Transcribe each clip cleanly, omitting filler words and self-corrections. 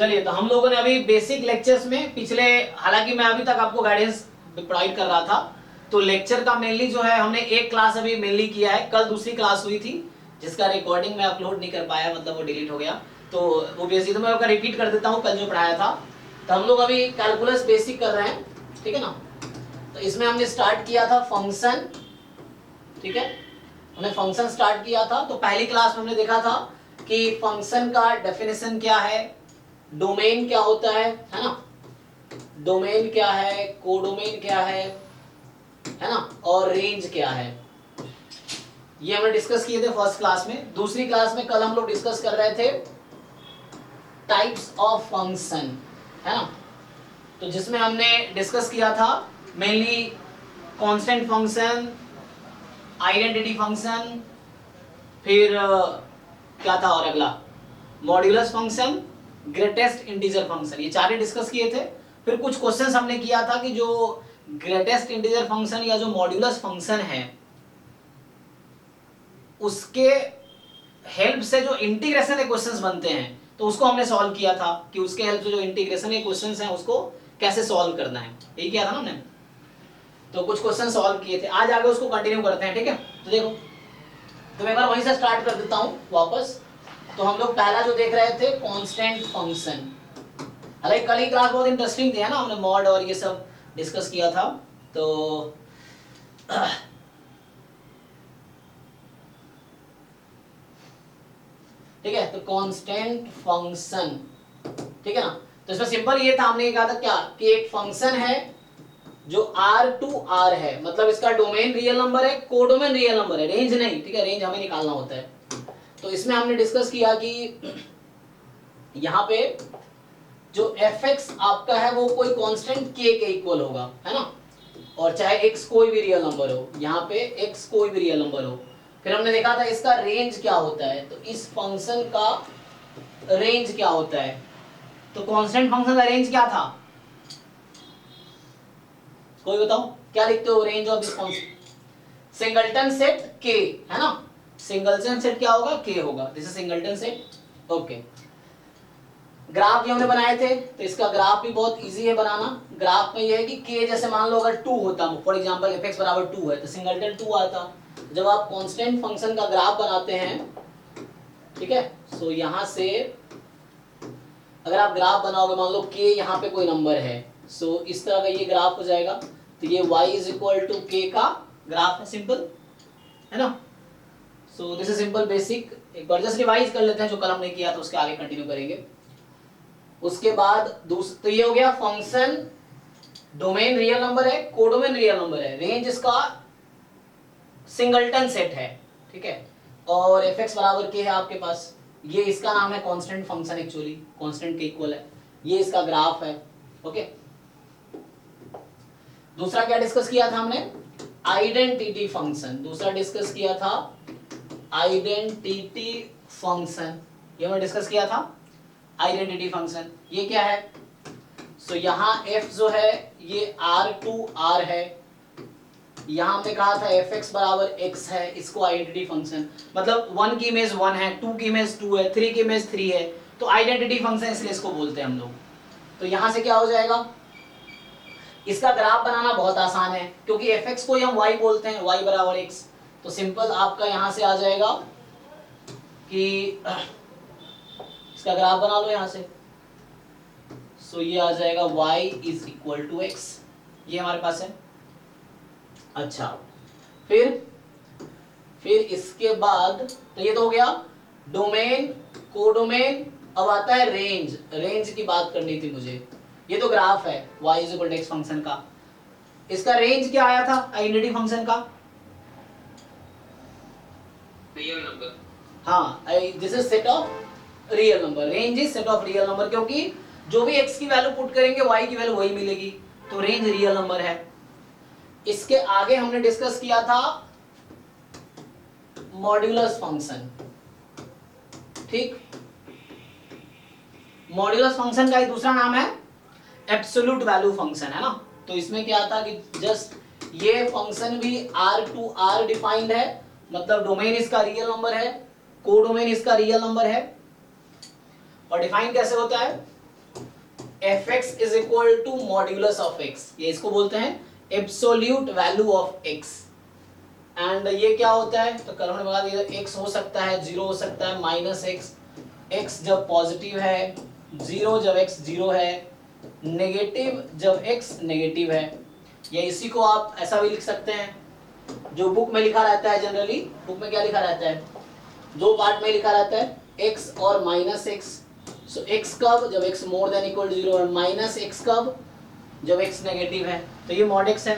चलिए, तो हम लोगों ने अभी बेसिक लेक्चर्स में पिछले, हालांकि मैं अभी तक आपको गाइडेंस प्रोवाइड कर रहा था, तो लेक्चर का मेनली जो है हमने एक क्लास अभी मेनली किया है। कल दूसरी क्लास हुई थी जिसका रिकॉर्डिंग मैं अपलोड नहीं कर पाया, मतलब वो डिलीट हो गया, तो वो बेसिक तो मैं आपका रिपीट कर देता हूँ कल जो पढ़ाया था। तो हम लोग अभी कैलकुलस बेसिक कर रहे हैं, ठीक है ना। तो इसमें हमने स्टार्ट किया था फंक्शन, ठीक है, हमने फंक्शन स्टार्ट किया था। तो पहली क्लास में हमने देखा था कि फंक्शन का डेफिनेशन क्या है, डोमेन क्या होता है ना, डोमेन क्या है, कोडोमेन क्या है ना, और रेंज क्या है, ये हमने डिस्कस किए थे फर्स्ट क्लास में। दूसरी क्लास में कल हम लोग डिस्कस कर रहे थे टाइप्स ऑफ फंक्शन, है ना। तो जिसमें हमने डिस्कस किया था mainly constant function, identity function, फिर क्या था और अगला modulus function, greatest integer function, ये चार डिस्कस किए थे। फिर कुछ क्वेश्चंस हमने किया था कि जो ग्रेटेस्ट इंटीजर फंक्शन या जो मॉड्यूलस फंक्शन है उसके हेल्प से जो इंटीग्रेशन के क्वेश्चंस बनते हैं, तो उसको हमने सॉल्व किया था कि उसके हेल्प से जो इंटीग्रेशन के क्वेश्चंस हैं उसको कैसे सॉल्व करना है, यही किया था ना हमने। तो कुछ क्वेश्चन सॉल्व किए थे, आज आगे उसको कंटिन्यू करते हैं, ठीक है। तो देखो, तो मैं एक बार वहीं से स्टार्ट कर देता हूं वापस। तो हम लोग पहला जो देख रहे थे कांस्टेंट फंक्शन, हालांकि कल ही क्लास बहुत इंटरेस्टिंग थी, है ना, हमने मॉड और ये सब डिस्कस किया था। तो ठीक है, तो कांस्टेंट फंक्शन, ठीक है ना। तो इसमें सिंपल ये था, हमने ये कहा था क्या कि एक फंक्शन है जो R टू R है, मतलब इसका डोमेन रियल नंबर है, कोडोमेन रियल नंबर है, रेंज नहीं, ठीक है, रेंज हमें निकालना होता है। तो इसमें हमने डिस्कस किया कि यहाँ पे जो fx आपका है वो कोई कांस्टेंट k के इक्वल होगा, है ना, और चाहे x कोई भी रियल नंबर हो, यहाँ पे x कोई भी रियल नंबर हो। फिर हमने देखा था इसका रेंज क्या होता है, तो इस फंक्शन का रेंज क्या होता है। तो कांस्टेंट फंक्शन का रेंज क्या था, कोई बताओ क्या लिखते हो range of this function, singleton set k, है ना, सिंगलटन सेट क्या होगा, k होगा, this is singleton set. Okay, graph जो हमने बनाए थे, तो इसका ग्राफ भी बहुत इजी है बनाना। ग्राफ में ये है कि k जैसे मान लो अगर 2 होता, फॉर एग्जांपल fx बराबर 2 है तो सिंगलटन 2 आता। जब आप कांस्टेंट फंक्शन का ग्राफ बनाते हैं, ठीक है, सो यहां से अगर आप ग्राफ बनाओगे, मान लो k यहाँ पे कोई नंबर है, सो इस तरह का ये ग्राफ हो जाएगा। तो ये y is equal to k का ग्राफ है, सिंपल, है ना। So this is simple basic. एक बार जस्ट रिवाइज कर लेते हैं जो कल हमने किया था, उसके आगे कंटिन्यू करेंगे। उसके बाद तो ये हो गया फंक्शन, डोमेन रियल नंबर है, कोडोमेन रियल नंबर है, रेंज इसका सिंगलटन सेट है, ठीक है, और fx बराबर k है आपके पास। ये इसका नाम है कांस्टेंट फंक्शन, एक्चुअली कांस्टेंट के इक्वल है, ये इसका ग्राफ है। ओके, दूसरा क्या डिस्कस किया था हमने, आइडेंटिटी फंक्शन। दूसरा डिस्कस किया था आइडेंटिटी फंक्शन, ये हमने डिस्कस किया था आइडेंटिटी फंक्शन। ये क्या है, सो यहाँ f जो है ये R टू R है, यहाँ हमने कहा था fx बराबर x है, इसको आइडेंटिटी फंक्शन, मतलब 1 की इमेज 1 है, 2 की इमेज 2 है, 3 की इमेज 3 है, तो आइडेंटिटी फंक्शन इसलिए इसको बोलते हैं हम लोग। तो यहाँ से क्या हो जाएगा, इसका ग्राफ बनाना बहुत आसान है, क्योंकि fx को हम y बोलते हैं, y बराबर x। तो सिंपल आपका यहाँ से आ जाएगा कि इसका ग्राफ बना लो यहाँ से। सो ये आ जाएगा y is equal to x, ये हमारे पास है। अच्छा, फिर इसके बाद तो ये तो हो गया डोमेन, कोडोमेन। अब आता है रेंज, रेंज की बात करनी थी मुझे। ये तो ग्राफ है y is equal to x function का, इसका रेंज क्या आया था आइडेंटिटी फंक्शन का, रियल नंबर। हाँ, this is set of real number, range is set of real number, क्योंकि जो भी x की वैल्यू पुट करेंगे y की वैल्यू वही मिलेगी, तो रेंज रियल नंबर है। इसके आगे हमने डिस्कस किया था मॉड्यूलस फंक्शन, ठीक, मॉड्यूलस फंक्शन का एक दूसरा नाम है एब्सोल्यूट वैल्यू फंक्शन, है ना। तो इसमें क्या था कि जस्ट ये फंक्शन भी R टू R डिफाइंड है, मतलब डोमेन इसका रियल नंबर है, कोडोमेन इसका रियल नंबर है। और डिफाइन कैसे होता है, fx is equal to modulus of x, ये इसको बोलते हैं absolute value of x। And ये क्या होता है, तो कल हमने बता दिया x हो सकता है 0 हो सकता है माइनस x, x जब पॉजिटिव है 0 जब x 0 है, नेगेटिव जब x नेगेटिव है। या इसी को आप ऐसा भी लिख सकते हैं, जो बुक में लिखा रहता है जनरली, बुक में क्या लिखा रहता है, दो पार्ट में लिखा रहता है x और माइनस x। सो x कब, जब x more than equal to 0 है, माइनस x कब, जब x नेगेटिव है। तो ये मॉड x है।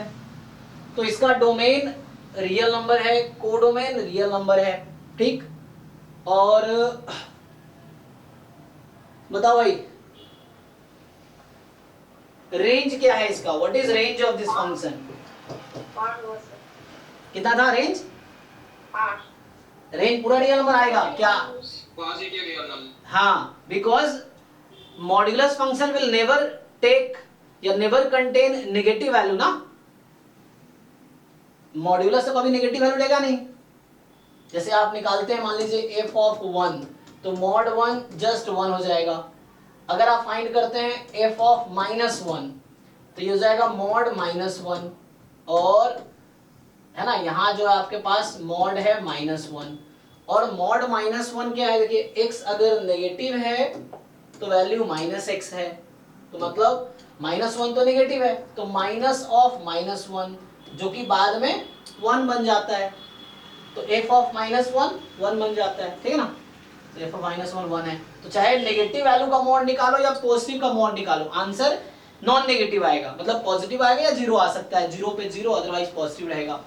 तो इसका डोमेन रियल नंबर है, कोडोमेन रियल नंबर है, ठीक। और बताओ भाई रेंज क्या है इसका, what is range of this function? कितना था रेंज? रेंज पूरा रियल नंबर आएगा क्या? Positive real number. हाँ, because modulus function will never take या नेवर कंटेन नेगेटिव वैल्यू ना, मॉड्यूलस तो कभी नेगेटिव वैल्यू लेगा नहीं। जैसे आप निकालते हैं मान लीजिए f ऑफ 1, तो मॉड 1 जस्ट 1 हो जाएगा। अगर आप फाइंड करते हैं f ऑफ माइनस 1, तो ये हो जाएगा मॉड माइनस 1। और है ना, यहाँ जो आपके पास मॉड है माइनस 1, और मॉड माइनस 1 क्या है, देखिए x अगर नेगेटिव है तो वैल्यू माइनस x है, तो मतलब माइनस 1 तो नेगेटिव है, तो माइनस ऑफ माइनस 1 जो कि बाद में 1 बन जाता है, तो f ऑफ माइनस 1 1 बन जाता है, ठीक है ना। तो f ऑफ माइनस 1 1 है, तो चाहे नेगेटिव वैल्यू का मॉड निकालो या पॉजिटिव का मॉड निकालो, आंसर नॉन नेगेटिव आएगा, मतलब पॉजिटिव आएगा या 0 आ सकता है, 0 पे 0 अदरवाइज पॉजिटिव रहेगा।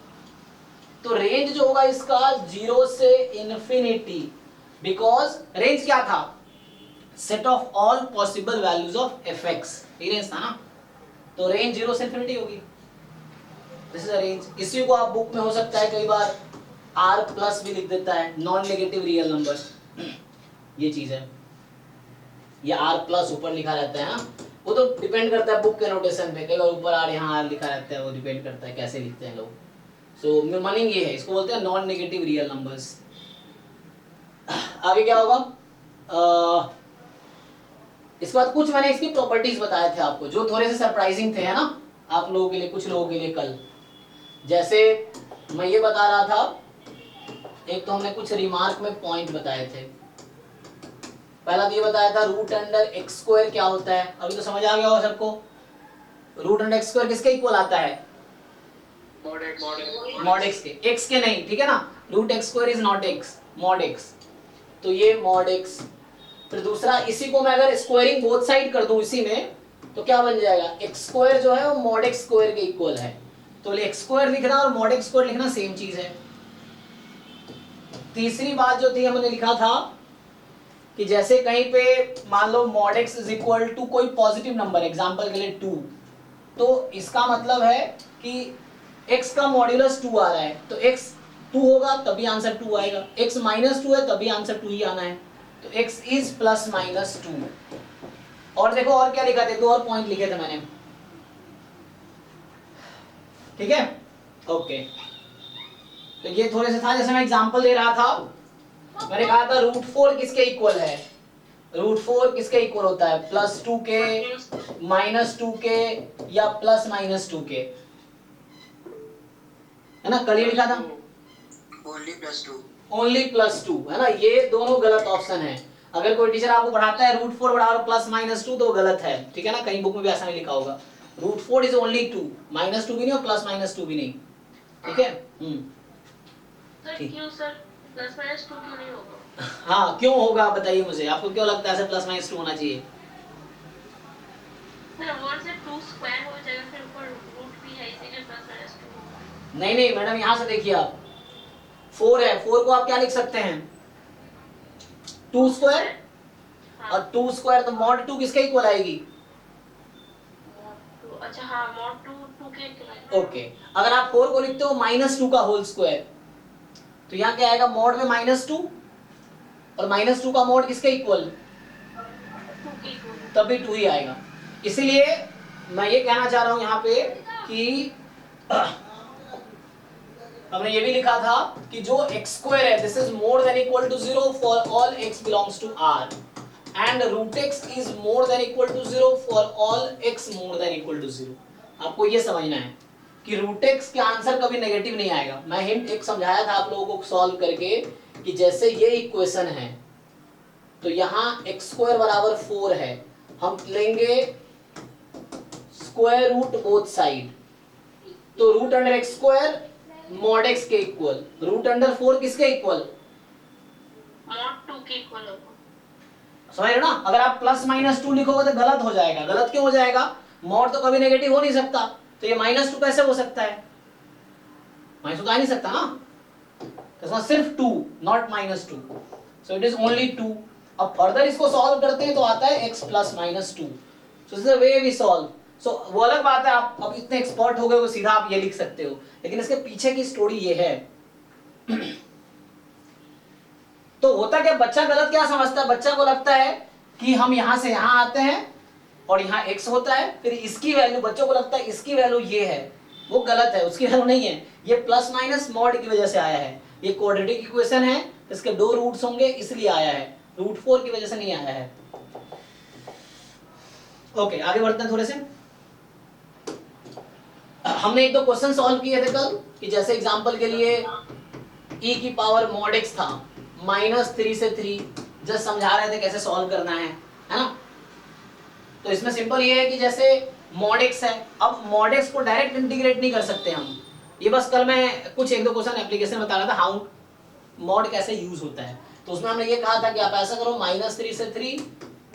तो रेंज जो होगा इसका 0 से इन्फिनिटी, बिकॉज रेंज क्या था, set of all possible values of fx, ये रेंज था ना, तो रेंज 0 से इन्फिनिटी होगी, दिस इज अ रेंज। इसी को आप बुक में हो सकता है कई बार r प्लस भी लिख देता है, नॉन नेगेटिव रियल नंबर, ये चीज है, ये r प्लस ऊपर लिखा रहता है ना, वो तो डिपेंड करता है बुक के नोटेशन पे, कई बार ऊपर r यहाँ r लिखा रहता है, वो डिपेंड करता है कैसे लिखते हैं लोग। सो मीनिंग ये है, इसको बोलते हैं नॉन नेगेटिव रियल नंबर्स। आगे क्या होगा, इसके बाद कुछ मैंने इसकी प्रॉपर्टीज बताए थे आपको, जो थोड़े से सरप्राइजिंग थे, है ना, आप लोगों के लिए, कुछ लोगों के लिए कल। जैसे मैं ये बता रहा था, एक तो हमने कुछ रिमार्क में पॉइंट बताए थे। पहला तो ये बताया था रूट अंडर एक्स स्क्वायर क्या होता है, अभी तो समझ आ गया होगा सबको। रूट अंडर एक्स स्क्वायर किसके इक्वल आता है, मॉड एक्स के, एक्स के नहीं, ठीक है ना, root x square is not x, mod x, तो ये मॉड एक्स। फिर दूसरा, इसी को मैं अगर स्क्वायरिंग बोथ साइड कर दूं इसी में, तो क्या बन जाएगा, एक्स स्क्वायर जो है वो मॉड एक्स स्क्वायर के इक्वल है, तो एक्स स्क्वायर लिखना और मॉड एक्स स्क्वायर लिखना सेम चीज है। तीसरी बात जो थी, हमने लिखा था कि जैसे कहीं पे मान लो mod x is equal to कोई पॉजिटिव नंबर, एग्जांपल के लिए 2, तो इसका मतलब है कि x का मॉड्यूलस 2 आ रहा है, तो x 2 होगा तभी आंसर 2 आएगा, x माइनस 2 है तभी आंसर 2 ही आना है, तो x इज प्लस माइनस 2। और देखो और क्या लिखा थे, दो और पॉइंट लिखे थे मैंने, ठीक है, ओके। तो ये थोड़े से था, जैसे मैं एग्जांपल दे रहा था, मैंने कहा था रूट 4 किसके इक्वल है, रूट 4 किसके इक्वल होता है, प्लस 2 के, माइनस 2 के, या प्लस माइनस 2 के, है ना, कल ये लिखा था ओनली प्लस 2, है ना, ये दोनों गलत ऑप्शन है। अगर कोई टीचर आपको पढ़ाता है रूट 4 बराबर प्लस माइनस 2, तो गलत है, ठीक है ना, कहीं बुक में भी ऐसा नहीं लिखा होगा, रूट 4 इज ओनली 2, माइनस 2 भी नहीं और प्लस माइनस 2 भी नहीं, ठीक है। तो क्यों सर प्लस माइनस 2 क्यों नहीं होगा? हाँ क्यों होगा बताइए मुझे, आपको क्यों लगता है ऐसे प्लस माइनस 2 होना चाहिए? सर 1 से 2 स्क्वायर हो जाएगा, फिर ऊपर रूट भी है, इसीलिए प्लस माइनस 2 होगा। नहीं मैडम, यहाँ से देखिए आप, 4 है, 4 को आप क्या लिख सकते हैं, 2 स्क्वायर, और 2 स्क्वायर तो मॉड 2 किसके इक्वल आएगी, अच्छा हाँ, मॉड 2 के इक्वल आएगा, ओके। अगर आप 4 को लिखते हो माइनस 2 का होल स्क्वायर, तो यहाँ क्या आएगा, मॉड में माइनस 2, और माइनस 2 का मॉड किसके इक्वल, 2 के इक्वल, तभी 2 ही आएगा। इसीलिए मैं ये कहना चाह रहा हूं यहाँ पे कि हमने ये भी लिखा था कि जो x स्क्वायर है, this is more than equal to 0 for all x belongs to R, and root x is more than equal to 0 for all x more than equal to 0। आपको ये समझना है कि रूट एक्स के answer कभी negative नहीं आएगा। मैं हिंट एक समझाया था आप लोगों को सॉल्व करके कि जैसे ये इक्वेशन है तो यहाँ एक्स स्क्वायर बराबर 4 है, हम लेंगे स्क्वायर रूट बोथ साइड, तो root under x square mod x के इक्वल, रूट अंडर 4 किसके इक्वल, मॉड 2 के इक्वल होगा। समझ रहे हो ना। अगर आप प्लस माइनस 2 लिखोगे तो गलत हो जाएगा। गलत क्यों हो जाएगा, मॉड तो कभी नेगेटिव हो नहीं सकता, तो ये -2 कैसे हो सकता है, -2 तो आ नहीं सकता ना, तो सिर्फ 2 not -2, so it is only 2। अब फर्दर इसको सॉल्व करते हैं तो आता है x plus -2, so this is the way we solve. So वो अलग बात है, आप अब इतने एक्सपर्ट हो गए हो सीधा आप ये लिख सकते हो, लेकिन इसके पीछे की स्टोरी ये है। तो होता क्या, बच्चा गलत क्या समझता है, बच्चा को लगता है कि हम यहां से यहां आते हैं और यहाँ x होता है, फिर इसकी वैल्यू, बच्चों को लगता है इसकी वैल्यू ये है, वो गलत है, उसकी वैल्यू नहीं है, ये प्लस माइनस मॉड की वजह से आया है। ये क्वाड्रेटिक इक्वेशन है, इसके 2 रूट्स होंगे इसलिए आया है, रूट 4 की वजह से नहीं आया है। ओके, आगे बढ़ते हैं थोड़े से। हमने एक दो क्वेश्चन सॉल्व किए थे कल, कि जैसे एग्जांपल के लिए e की पावर मॉड x था -3 से 3, जस्ट समझा रहे थे कैसे सॉल्व करना है ना। तो इसमें सिंपल ये है कि जैसे मॉड x है, अब मॉड x को डायरेक्ट इंटीग्रेट नहीं कर सकते हम, ये बस कल मैं कुछ एक दो क्वेश्चन एप्लीकेशन बता रहा था हाउ मॉड कैसे यूज होता है। तो उसमें हमने ये कहा था कि आप ऐसा करो -3 से 3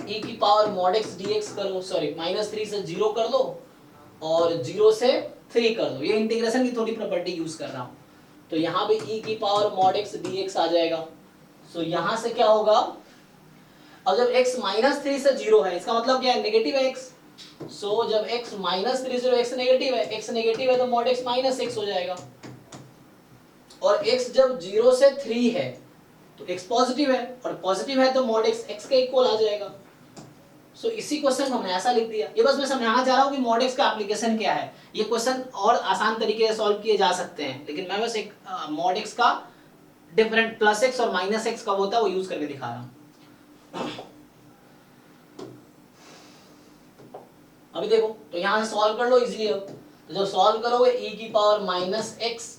e की पावर मॉड x dx कर लो, सॉरी -3 से 0 कर लो और 0 से 3 कर दो, ये इंटीग्रेशन की थोड़ी प्रॉपर्टी यूज कर रहा हूं। तो यहाँ पे e की पावर मॉड x dx आ जाएगा। सो यहाँ से क्या होगा, अब जब x -3 से 0 है, इसका मतलब क्या है, नेगेटिव है x। सो जब x -3 से 0, x नेगेटिव है, x नेगेटिव है तो मॉड x -x हो जाएगा, और x जब 0 से 3 है तो x पॉजिटिव है, और पॉजिटिव है तो मॉड x x के इक्वल आ जाएगा। सो इसी क्वेश्चन को हमने ऐसा लिख दिया। ये बस मैं समझाना चाह रहा हूँ कि मॉड x का एप्लीकेशन क्या है। ये क्वेश्चन और आसान तरीके से सॉल्व किए जा सकते हैं, लेकिन मैं बस एक मॉड x का डिफरेंट प्लस x और माइनस x कब होता है वो यूज करके दिखा रहा हूँ। अभी देखो, तो यहां से सॉल्व कर लो इजीली। अब तो जब सॉल्व करोगे e की पावर -x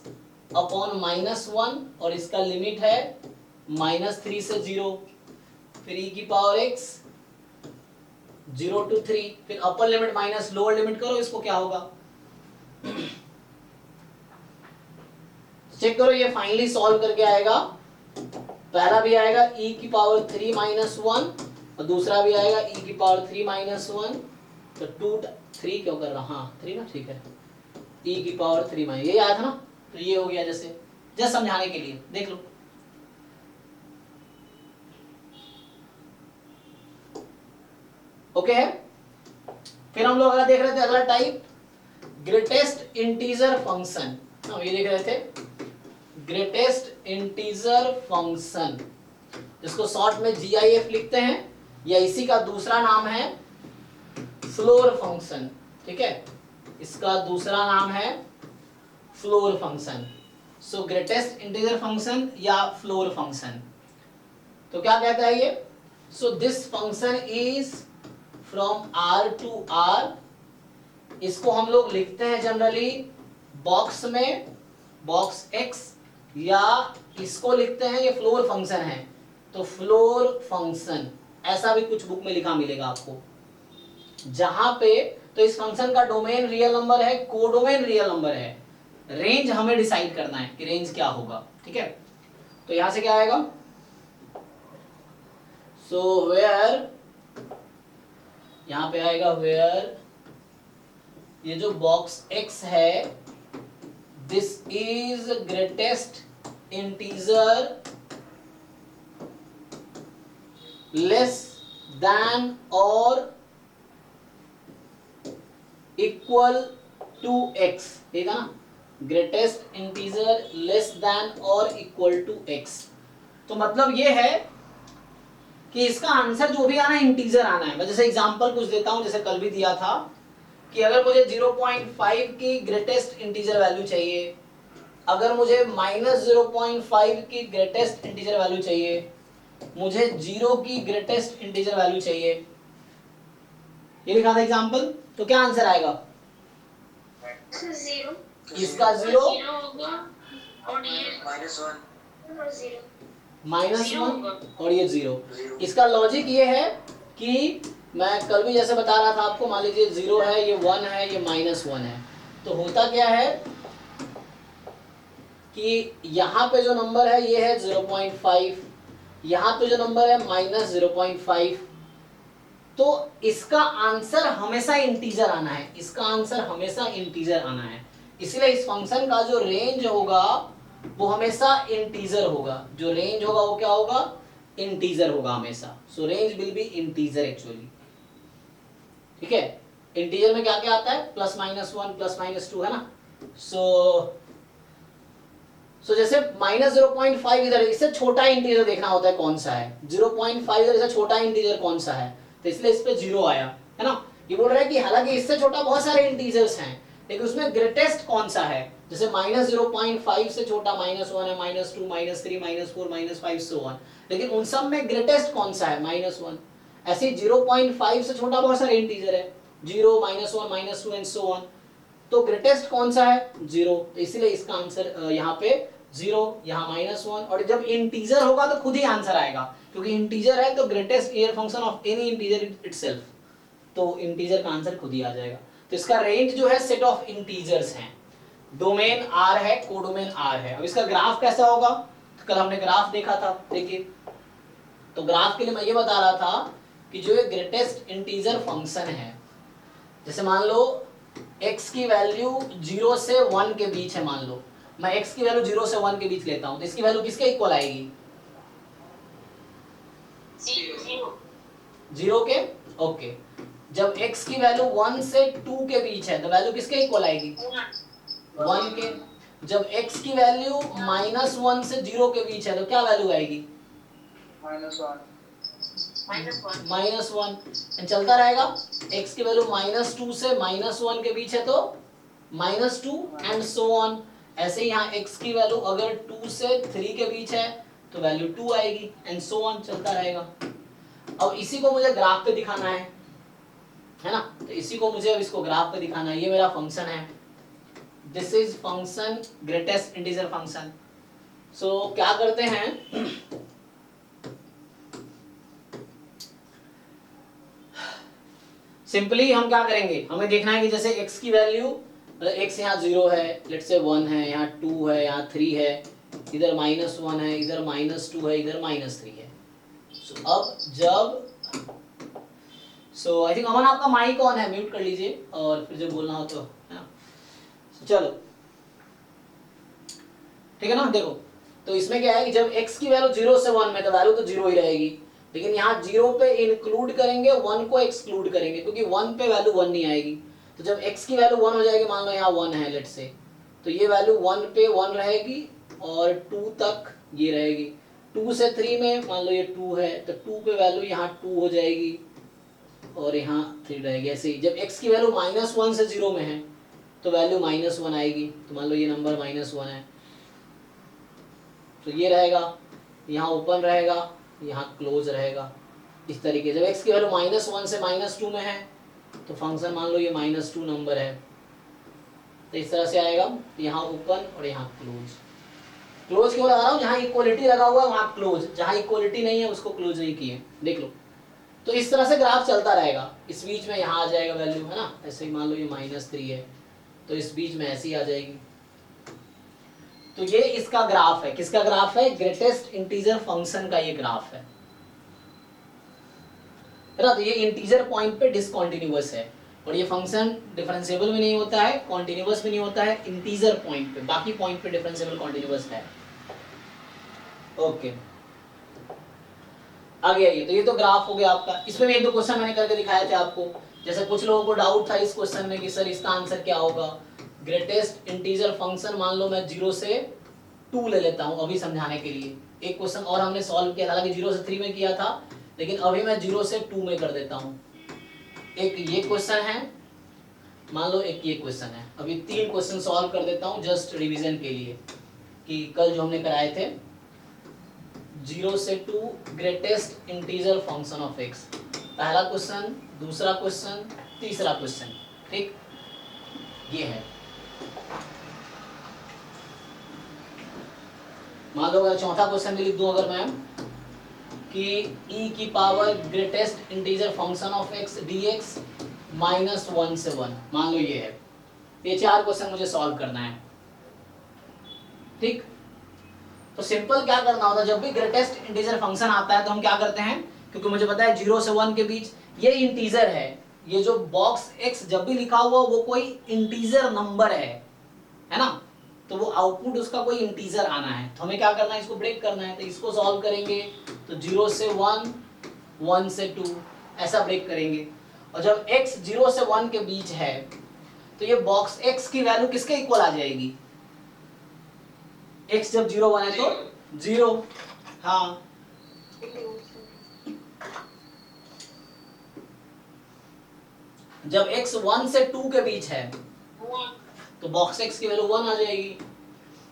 अपॉन -1, और इसका लिमिट है -3 से 0, फिर e की पावर x 0 to 3, फिर अपर लिमिट माइनस लोअर लिमिट करो, इसको क्या होगा चेक करो। ये फाइनली सॉल्व करके आएगा, पहला भी आएगा e की पावर 3 -1 और दूसरा भी आएगा e की पावर 3 -1, तो 3 क्यों कर रहा, हाँ 3 ना, ठीक है, e की पावर 3 ये आया था ना, तो ये हो गया। जैसे जस्ट समझाने के लिए देख लो। ओके है। फिर हम लोग अगला देख रहे थे, अगला टाइप ग्रेटेस्ट इंटीजर फंक्शन, हम ये देख रहे थे ग्रेटेस्ट इंटीजर फंक्शन, जिसको शॉर्ट में GIF लिखते हैं, या इसी का दूसरा नाम है फ्लोर फंक्शन। ठीक है, इसका दूसरा नाम है फ्लोर फंक्शन। सो ग्रेटेस्ट इंटीजर फंक्शन या फ्लोर फंक्शन, तो क्या कहता है ये, so this function is from R to R, इसको हम लोग लिखते हैं जनरली बॉक्स में, बॉक्स x, या इसको लिखते हैं, ये फ्लोर फंक्शन है तो फ्लोर फंक्शन, ऐसा भी कुछ बुक में लिखा मिलेगा आपको, जहां पे तो इस फंक्शन का डोमेन रियल नंबर है, कोडोमेन रियल नंबर है, रेंज हमें डिसाइड करना है कि रेंज क्या होगा। ठीक है, तो यहां से क्या आएगा, सो वेयर, यहां पे आएगा वेयर, ये जो बॉक्स x है, this is greatest integer less than और इक्वल टू x, ठीक है ना, ग्रेटेस्ट इंटीजर लेस देन और इक्वल टू x। तो मतलब ये है कि इसका आंसर जो भी आना है इंटीजर आना है। मैं जैसे एग्जांपल कुछ देता हूं, जैसे कल भी दिया था कि अगर मुझे 0.5 की ग्रेटेस्ट इंटीजर वैल्यू चाहिए, अगर मुझे -0.5 की ग्रेटेस्ट इंटीजर वैल्यू चाहिए, मुझे 0 की ग्रेटेस्ट इंटीजर वैल्यू चाहिए, ये लिखा था एग्जांपल, तो क्या आंसर आएगा? 0 इसका 0 होगा और ये -1 -1 और ये 0। इसका लॉजिक ये है कि मैं कल भी जैसे बता रहा था आपको, मान लीजिए 0 है, ये 1 है, ये -1 है, तो होता क्या है कि यहाँ पे जो नंबर है ये है 0.5, यहाँ पे जो नंबर है -0.5, तो इसका आंसर हमेशा इंटीजर आना है, इसका आंसर हमेशा इंटीजर आना है। इसलिए इस फंक्शन का जो रेंज होगा वो हमेशा इंटीजर होगा, जो रेंज होगा वो क्या होगा? इंटीजर होगा हमेशा। सो range will be integer actually, ठीक है। इंटीजर में क्या क्या आता है? +-1 +-2 है ना। सो जैसे -0.5 इधर, इससे छोटा इंटीजर देखना होता है कौन सा है, 0.5 इधर, इससे छोटा इंटीजर कौन सा है, तो इसलिए इस पे 0 आया, है ना। ये बोल रहा है कि हालांकि इससे छोटा बहुत सारे इंटीजर्स हैं, लेकिन उसमें ग्रेटेस्ट कौन सा है? जैसे -0.5 से छोटा -1 है, -2 -3 -4 -5 सो ऑन, लेकिन उन सब में ग्रेटेस्ट कौन सा है? -1। ऐसे 0.5 से छोटा बहुत सारे इंटीजर है, 0 -1 -2 एंड सो ऑन, तो ग्रेटेस्ट कौन सा है? 0। तो इसलिए इसका आंसर यहाँ पे 0, यहाँ -1, और जब इंटीजर होगा तो खुद ही आंसर आएगा, क्योंकि इंटीजर है तो greatest year function of any integer itself, तो इंटीजर का आंसर खुद ही आ जाएगा। तो इसका रेंज जो है सेट ऑफ इंटीजर्स हैं, डोमेन R है, कोडोमेन R है। अब इसका ग्राफ कैसा होगा? तो कल हमने ग्राफ देखा था, देखिए। तो ग्राफ के लिए मैं ये बता रहा था कि जो ये ग्रेटेस्ट इंटीजर फंक्शन है, जैसे मान लो x की वैल्यू 0 से 1 के बीच है, मान लो मैं x की वैल्यू 0 से 1 के बीच लेता हूं, तो इसकी वैल्यू किसके इक्वल आएगी? 0 के। ओके, जब x की वैल्यू 1 से 2 के बीच है तो वैल्यू किसके इक्वल आएगी? 1 के। जब x की वैल्यू -1 से 0 के बीच है तो क्या वैल्यू आएगी? -1। चलता रहेगा, x की वैल्यू -2 से -1 के बीच है तो -2 एंड सो ऑन। ऐसे यहाँ x की वैल्यू अगर 2 से 3 के बीच है तो वैल्यू 2 आएगी एंड सो ऑन, चलता रहेगा। अब इसी को मुझे ग्राफ पे दिखाना है ना, तो इसी को मुझे अब इसको ग्राफ पे दिखाना है। ये मेरा फंक्शन है, this is function greatest integer function. So क्या करते हैं, सिंपली हम क्या करेंगे, हमें देखना है कि जैसे x की वैल्यू, x यहाँ 0 है, लेट्स से 1 है, यहाँ 2 है, यहाँ 3 है, इधर -1 है, इधर -2 है, इधर -3 है। सो अब जब आई थिंक अमन आपका माइक ऑन है, म्यूट कर लीजिए और फिर जब बोलना हो तो, है ना। चलो ठीक है ना। देखो तो इसमें क्या है कि जब x की वैल्यू 0 से 1 में, तो वैल्यू तो 0 ही रहेगी, लेकिन यहाँ 0 पे इंक्लूड करेंगे, 1 को एक्सक्लूड करेंगे, क्योंकि 1 पे वैल्यू 1 नहीं आएगी। तो जब x की वैल्यू 1 हो जाएगी, मान लो यहाँ 1 है लेट्स से, तो ये वैल्यू 1 पे 1 रहेगी और 2 तक ये रहेगी। 2 से 3 में मान लो ये 2 है, तो 2 पे वैल्यू यहाँ 2 हो जाएगी और यहाँ 3 रहेगी। ऐसे ही जब x की वैल्यू -1 से 0 में है तो वैल्यू -1 आएगी, तो मान लो ये नंबर -1 है, तो ये रहेगा, यहाँ ओपन रहेगा, यहाँ क्लोज रहेगा। इस तरीके से जब x की वैल्यू -1 से -2 में है तो फंक्शन मान लो ये -2 नंबर है, तो इस तरह से आएगा, यहाँ ओपन और यहाँ क्लोज। क्लोज क्यों लगा रहा हूँ? जहाँ इक्वलिटी लगा हुआ है वहाँ क्लोज, जहाँ इक्वलिटी नहीं है उसको क्लोज नहीं किए, देख लो। तो इस तरह से ग्राफ चलता रहेगा, इस बीच में यहाँ आ जाएगा वैल्यू, है ना। ऐसे ही मान लो ये -3 है, तो इस बीच में ऐसी आ जाएगी। तो ये इसका ग्राफ है, किसका ग्राफ है? ग्रेटेस्ट इंटीजर फंक्शन का ये ग्राफ है ना। तो ये इंटीजर पॉइंट पे डिसकंटिन्यूअस है, और ये फंक्शन डिफरेंशिएबल भी नहीं होता है, कॉन्टिन्यूअस भी नहीं होता है, इंटीजर पॉइंट पे, बाकी पॉइंट पे डिफरेंशिएबल कॉन्टिन्यूअस है। ओके, आगे आइए। तो ये तो ग्राफ हो गया आपका। इसमें भी एक दो क्वेश्चन मैंने करके दिखाए थे आपको। जैसे कुछ लोगों को डाउट था इस क्वेश्चन में कि सर इसका आंसर क्या होगा। ग्रेटेस्ट इंटीजर फंक्शन मान लो मैं 0 से 2 ले लेता हूं अभी समझाने के लिए। एक क्वेश्चन और हमने सॉल्व किया था, हालांकि 0 से 3 में किया था, लेकिन अभी मैं 0 से 2 में कर देता हूं। एक ये क्वेश्चन है, मान लो एक ये क्वेश्चन है। अभी 3 क्वेश्चन सॉल्व कर देता हूं जस्ट रिवीजन के लिए, कि कल जो हमने कराए थे 0 से 2 greatest integer function of x। पहला क्वेश्चन, दूसरा क्वेश्चन, तीसरा क्वेश्चन, ठीक, ये है। मान लो अगर चौथा क्वेश्चन भी लिख दूं अगर मैं कि e की power greatest integer function of x dx -1 से 1, मान लो ये है। ये चार क्वेश्चन मुझे सॉल्व करना है, ठीक। तो सिंपल क्या करना होता है, जब भी ग्रेटेस्ट इंटीजर फंक्शन आता है तो हम क्या करते हैं, क्योंकि मुझे पता है 0 से 1 के बीच ये इंटीजर है, ये जो बॉक्स x जब भी लिखा हुआ वो कोई इंटीजर नंबर है ना, तो वो आउटपुट उसका कोई इंटीजर आना है। तो हमें क्या करना है, इसको ब्रेक करना है। तो इसको सॉल्व करेंगे तो 0 से 1, 1 से 2 ऐसा ब्रेक करेंगे। और जब x 0 से 1 के बीच है तो ये बॉक्स x की वैल्यू किसके इक्वल आ जाएगी, x जब 0 1 है तो 0, हाँ। जब x 1 से 2 के बीच है तो बॉक्स x की वैल्यू 1 आ जाएगी।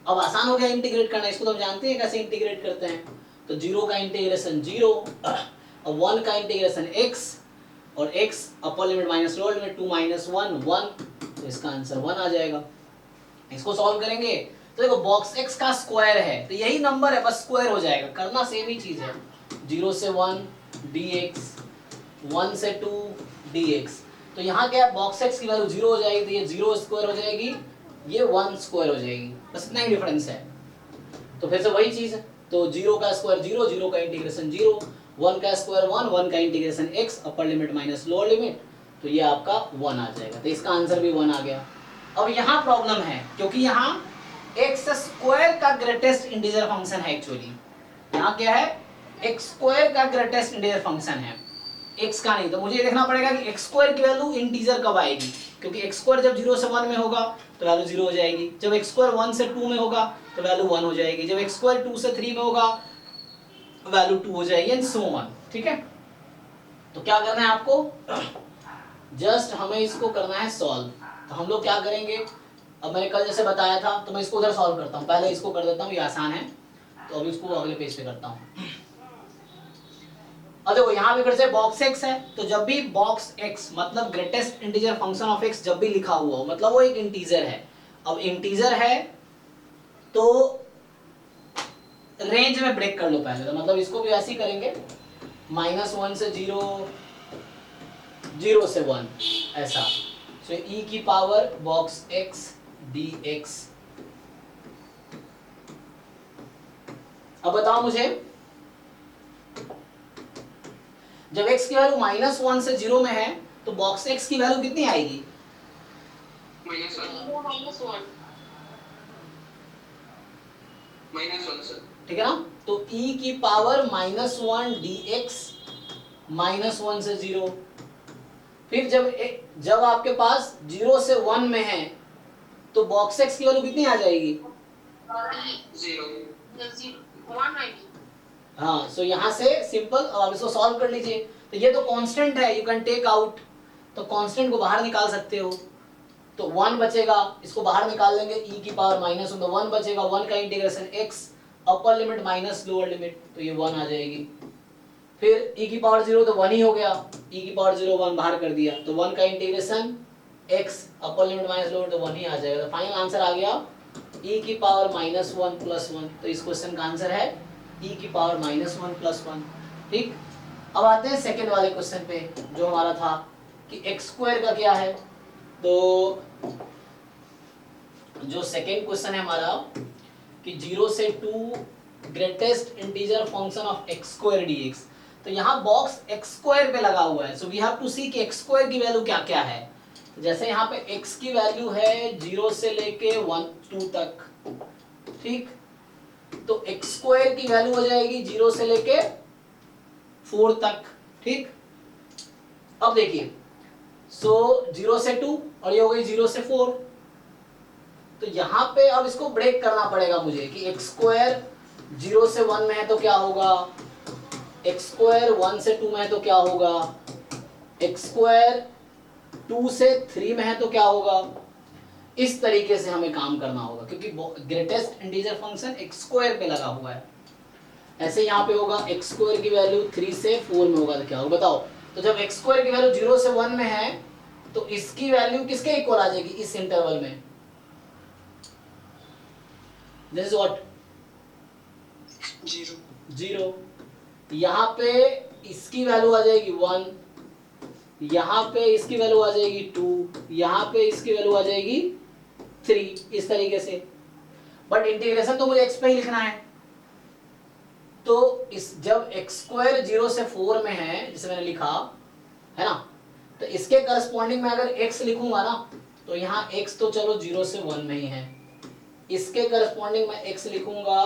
अब आसान हो गया इंटीग्रेट करना, इसको तो हम जानते हैं कैसे इंटीग्रेट करते हैं। तो 0 का इंटीग्रेशन 0 और 1 का इंटीग्रेशन x और x upper limit minus lower limit 2 minus 1 1, तो इसका आंसर 1 आ जाएगा। इसको सॉल्व करेंगे तो देखो बॉक्स x का स्क्वायर है तो यही नंबर है, बस स्क्वायर हो जाएगा, करना सेम ही चीज है। 0 से 1 dx, 1 से 2 dx, तो यहाँ क्या है, बॉक्स x की वैल्यू 0 हो जाएगी तो ये 0 स्क्वायर हो जाएगी, ये 1 स्क्वायर हो जाएगी, बस इतना ही डिफरेंस है। तो फिर से वही चीज है, तो 0 का स्क्वायर 0, 0 का इंटीग्रेशन 0, 1 का स्क्वायर 1, 1 का integration x upper limit minus lower limit, तो ये आपका 1 आ जाएगा। तो इसका आंसर भी 1 आ गया। अब यहाँ प्रॉब्लम है क्योंकि यहाँ x स्क्वायर का ग्रेटेस्ट इंटीजर फंक्शन है, एक्चुअली यहाँ क्या है, x स्क्वायर का ग्रेटेस्ट इंटीजर फंक्शन है, x का नहीं। तो मुझे ये देखना पड़ेगा कि x स्क्वायर की वैल्यू इंटीजर कब आएगी, क्योंकि x स्क्वायर जब 0 से 1 में होगा तो वैल्यू 0 हो जाएगी, जब x स्क्वायर 1 से 2 में होगा तो वैल्यू 1 हो जाएगी, जब x स्क्वायर 2 से 3 में होगा वैल्यू 2 हो जाएगी, एंड सो ऑन, ठीक है। तो क्या करना है आपको, जस्ट हमें इसको करना है सॉल्व। तो हम लोग क्या करेंगे, अब मैंने कल जैसे बताया था तो मैं इसको उधर सॉल्व करता हूँ, पहले इसको कर देता हूँ, ये आसान है, तो अभी इसको अगले पेज पे करता हूँ। अब देखो यहाँ पे फिर से बॉक्स x है, तो जब भी बॉक्स x मतलब greatest integer function of x जब भी लिखा हुआ हो मतलब वो एक इंटीजर है। अब इंटीजर है तो रेंज में ब्रेक कर लो पहले, तो मतलब इसको भी ऐसे ही करेंगे, -1 से 0, 0 से 1 ऐसा। सो e की पावर बॉक्स x dx। अब बताओ मुझे, जब x की वैल्यू -1 से 0 में है तो बॉक्स x की वैल्यू कितनी आएगी, -1 सर, ठीक है ना। तो e की पावर -1 dx, -1 से 0। फिर जब आपके पास 0 से 1 में है तो बॉक्स x की वैल्यू कितनी आ जाएगी, 0। हाँ। सो यहाँ से सिंपल, अब आप इसको सॉल्व कर लीजिए। तो ये तो कांस्टेंट है, यू कैन टेक आउट, तो कांस्टेंट को बाहर निकाल सकते हो, तो 1 बचेगा, इसको बाहर निकाल लेंगे, e की पावर -1 तो 1 बचेगा, 1 का integration x upper limit minus lower limit, तो ये 1 आ जाएगी। फिर e की पावर 0 तो 1 ही हो गया, e की पावर 0 1 बाहर कर दिया, तो 1 का integration x upper limit minus lower, तो 1 ही आ जाएगा। तो फाइनल आंसर आ गया e की पावर -1 + 1। तो इस क्वेश्चन का आंसर है e की पावर -1 + 1, ठीक। अब आते हैं सेकंड वाले क्वेश्चन पे जो हमारा था कि x स्क्वायर का क्या है। तो जो सेकंड क्वेश्चन है हमारा कि 0 से 2 greatest integer function of x square dx, तो यहाँ बॉक्स x स्क्वायर पे लगा हुआ है, सो वी हैव टू सी कि x स्क्वायर की वैल्यू क्या क्या है। तो जैसे यहाँ पे x की वैल्यू है 0 से लेके 2 तक, ठीक। तो x स्क्वायर की वैल्यू हो जाएगी 0 से लेके 4 तक, ठीक। अब देखिए, सो 0 से 2 और ये हो गई 0 से 4, तो यहाँ पे अब इसको ब्रेक करना पड़ेगा मुझे कि x स्क्वायर 0 से 1 में है तो क्या होगा, x स्क्वायर 1 से 2 में है तो क्या होगा, x स्क्वायर 2 से 3 में है तो क्या होगा। इस तरीके से हमें काम करना होगा क्योंकि greatest integer function x square पे लगा हुआ है। ऐसे यहाँ पे होगा एक्स स्क्वायर की वैल्यू 3 से 4 में होगा तो क्या होगा बताओ। तो जब एक्स स्क्वायर की वैल्यू 0 से 1 में है तो इसकी वैल्यू किसके इक्वल आ जाएगी इस इंटरवल में, दिस इज व्हाट 0। यहाँ पे इसकी वैल्यू आ जाएगी 1, यहाँ पे इसकी वैल्यू आ जाएगी 2, यहाँ पे इसकी वैल्यू आ जाएगी 3, इस तरीके से। बट इंटीग्रेशन तो मुझे x पे ही लिखना है, तो इस जब x स्क्वायर 0 से 4 में है जिसे मैंने लिखा है ना, तो इसके करस्पॉन्डिंग में अगर x लिखूंगा ना तो यहाँ x तो चलो 0 से 1 में ही है, इसके करस्पॉन्डिंग में x लिखूंगा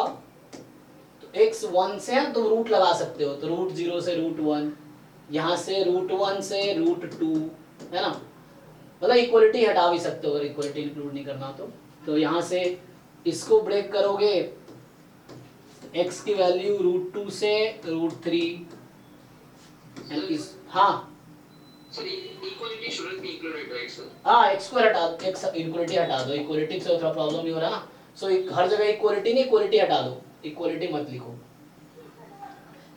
तो x 1 से है तो रूट लगा सकते हो, तो रूट 0 से रूट 1, यहाँ से रूट 1 से रूट 2 है ना, मतलब इक्वलिटी हटा भी सकते हो अगर इक्वलिटी इंक्लूड नहीं करना तो यहाँ से इसको ब्रेक करोगे x की वैल्यू रूट 2 से रूट 3 हाँ sir equality shouldn't be included right sir. हाँ x को हटा दो, x इक्वलिटी हटा दो, इक्वलिटी से थोड़ा प्रॉब्लम नहीं हो रहा ना, सो हर जगह इक्वलिटी नहीं, इक्वलिटी हटा दो, इक्वलिटी मत लिखो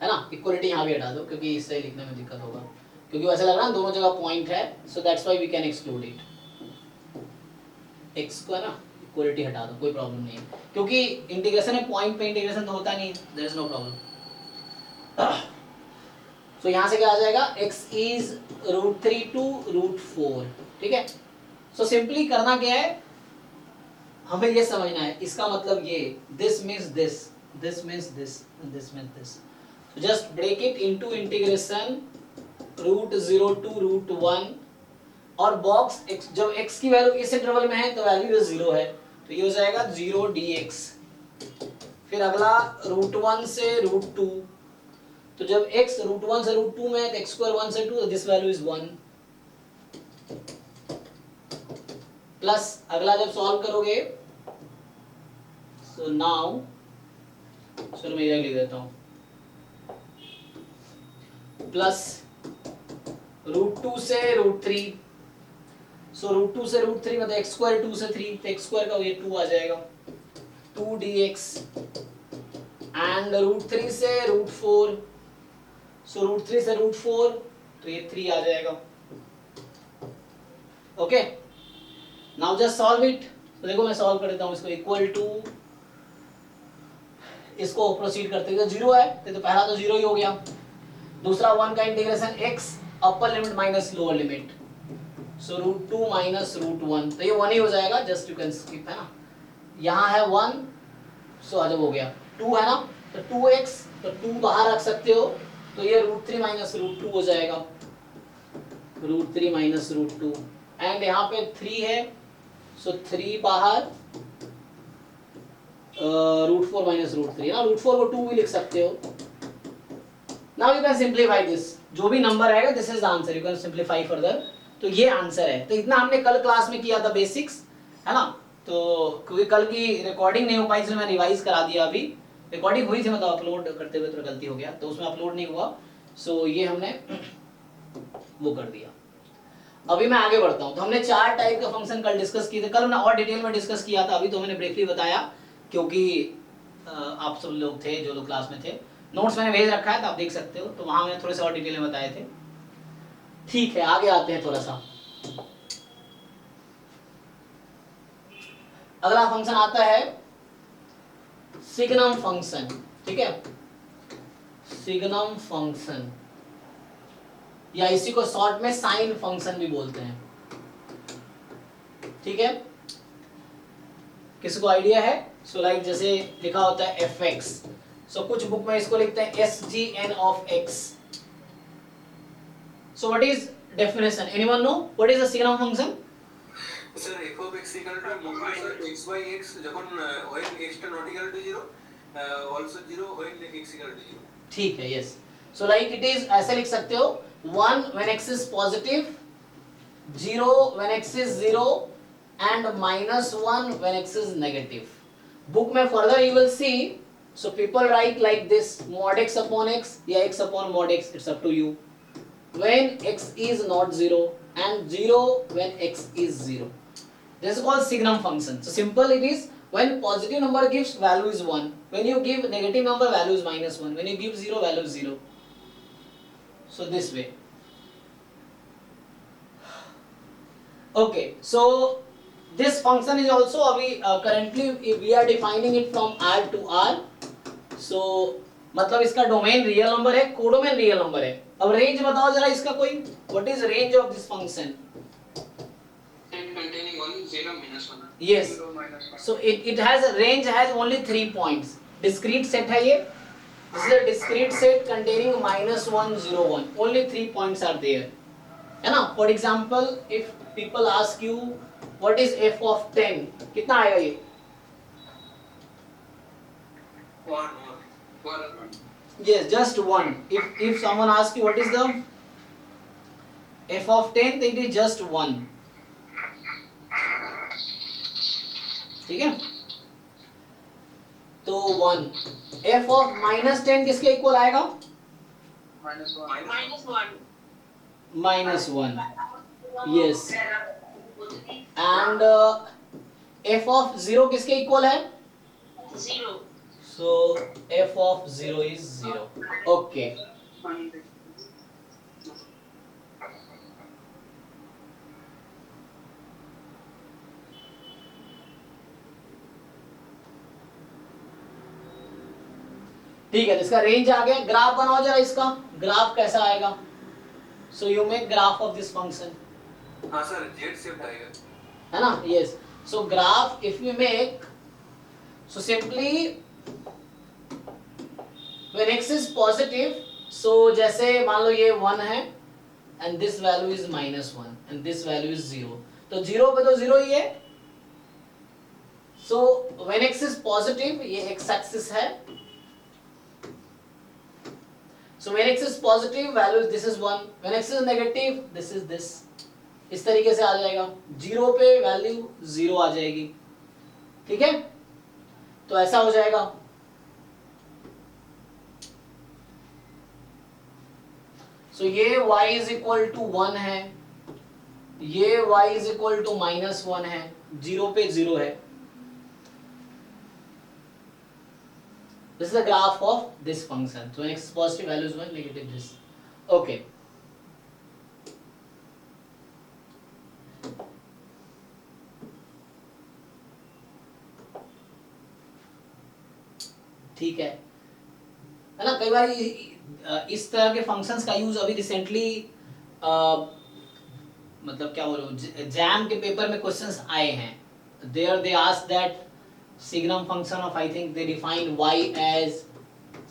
है ना, इक्वलिटी यहाँ भी हटा दो क्योंकि इससे लिखने में दिक्कत होगा, क्योंकि वैसे लग रहा है दोनों जगह पॉइंट है, so that's why we can exclude it. x को है ना इक्वलिटी हटा दो, कोई प्रॉब्लम नहीं है, क्योंकि इंटीग्रेशन है पॉइंट पे, इंटीग्रेशन तो होता नहीं, there is no problem. So यहाँ से क्या आ जाएगा x is root 3 to root 4, ठीक है। सो सिंपली करना क्या है, हमें ये समझना है इसका मतलब ये this means this, this means this, this means this, so just break it into integration root 0 to root 1 और बॉक्स x, जब x की वैल्यू इस इंटरवल में है तो वैल्यू 0 है तो ये हो जाएगा 0 dx। फिर अगला रूट 1 से रूट 2, तो जब x रूट 1 से रूट 2 में है तो x स्क्वायर 1 से 2, तो दिस वैल्यू इज 1 प्लस अगला जब सॉल्व करोगे सो नाउ चलो मैं इधर लिख देता हूं प्लस रूट 2 से रूट 3, सो रूट 2 से रूट 3 मतलब एक्स स्क्वायर 2 से 3, तो एक्स स्क्वायर का ये 2 आ जाएगा 2 dx एंड रूट 3 से रूट 4, सो रूट 3 से रूट 4 तो ये 3 आ जाएगा। Okay now just solve it, तो देखो मैं सॉल्व कर देता हूं इसको, इक्वल टू इसको प्रोसीड करते हैं, 0 है तो पहला तो 0 ही हो गया, दूसरा 1 का integration x upper limit minus lower limit, so root 2 minus root 1, तो ये 1 ही हो जाएगा, जस्ट यू कैन स्किप है ना, यहाँ है 1 सो जब हो गया 2 है ना, तो 2x तो 2 बाहर रख सकते हो, तो ये रूट 3 माइनस रूट 2 हो जाएगा, रूट 3 माइनस रूट 2 एंड यहाँ पे 3 है सो 3 बाहर रूट 4 माइनस रूट 3 ना, रूट 4 को 2 भी लिख सकते हो। Now you can simplify this, जो भी नंबर आएगा this is the answer, you can simplify further, तो ये आंसर है। तो इतना हमने कल क्लास में किया था बेसिक्स है ना, तो क्योंकि कल की रिकॉर्डिंग नहीं हो पाई इसलिए मैं रिवाइज करा दिया, अभी रिकॉर्डिंग हुई थी मतलब अपलोड करते हुए तो गलती हो गया तो उसमें अपलोड नहीं हुआ, सो ये हमने वो कर दिया। अभी मैं आगे बढ़ता हूँ, तो हमने 4 टाइप का फंक्शन कल डिस्कस किए थे, कल हमने और डिटेल में डिस्कस किया था, अभी तो मैंने ब्रीफली बताया क्योंकि आप सब लोग थे जो लोग क्लास में थे, नोट्स मैंने भेज रखा है तो आप देख सकते हो, तो वहां मैंने थोड़े से और डिटेल में बताए थे। ठीक है आगे आते हैं थोड़ा सा, अगला फंक्शन आता है सिग्नम फंक्शन, ठीक है, सिग्नम फंक्शन या इसी को शॉर्ट में साइन फंक्शन भी बोलते हैं, ठीक है। किसी को आइडिया है? सो लाइक जैसे लिखा होता है fx, सो कुछ बुक में इसको लिखते हैं sgn of x। So what is definition? Anyone know what is a signum function? Sir, f of x equal to modulo x by x যখন when x not equal to 0, also 0 when x equal to 0. ठीक है, yes. So like it is ऐसे लिख सकते हो 1 when x is positive, 0 when x is 0 and -1 when x is negative. Book में further you will see, so people write like this mod x upon x या x upon mod x, it's up to you. When x is not 0 and 0 when x is 0. This is called signum function. So simple it is, when positive number gives value is 1 When you give negative number, value is -1. When you give 0, value is 0. So this way. Okay, so this function is also currently we are defining it from R to R. So मतलब इसका domain real number है, codomain real number है. अब range बताओ जरा इसका कोई. What is range of this function? Containing 1, 0, -1. Yes. So it has a range has only 3 points. Discrete set है ये. This is a discrete set containing -1, 0, 1. Only 3 points are there. है ना? For example, if people ask you what is f of 10, कितना आएगा ये? 1. Yes, just 1. If someone asks you what is the f of 10, then it is just 1. ठीक है? तो 1. f of -10 किसके equal आएगा? -1. Yes. And f of 0 किसके equal है? 0. So f of 0 is 0. Okay. ठीक है, इसका रेंज आ गया. ग्राफ बनाओ जरा इसका. ग्राफ कैसा आएगा? So you make graph of this function. हाँ सर, Z शेप आएगा. है ना? Yes. So graph if we make, so simply when x is positive, so जैसे मान लो ये 1 है and this value is -1 and this value is 0. तो 0 पे तो 0 ही है. So when x is positive, ये x axis है. So when x is positive, value this is 1. When x is negative, this is this. इस तरीके से आ जाएगा. 0 पे वैल्यू 0 आ जाएगी. ठीक है? तो ऐसा हो जाएगा. So ये y is equal to 1 है. ये y is equal to -1 है. 0 पे 0 है. This is the graph of this function. So when x is positive, value is 1, negative this. Okay. ठीक है ना? कई बार इस तरह के फंक्शंस का यूज अभी रिसेंटली मतलब क्या बोलूं, जैम के पेपर में क्वेश्चंस आए हैं. There they ask that signum function of, I think they define y as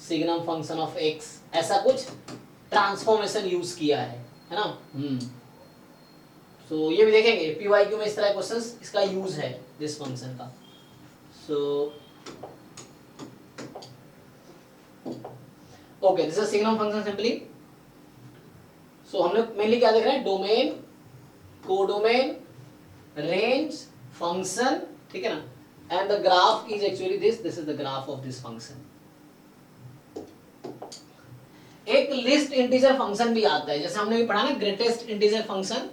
signum function of x. ऐसा कुछ ट्रांसफॉर्मेशन यूज किया है ना? So ये भी देखेंगे PYQ में इस तरह क्वेश्चंस इसका यूज है दिस फंक्शन का. So okay, this is signum function simply. So हम लोग मेनली क्या देख रहे हैं? Domain, codomain, range, function. ठीक है ना? And the graph is actually this. This is the graph of this function. एक लिस्ट इंटीजर फंक्शन भी आता है, जैसे हमने भी पढ़ा ना ग्रेटेस्ट इंटीजर फंक्शन.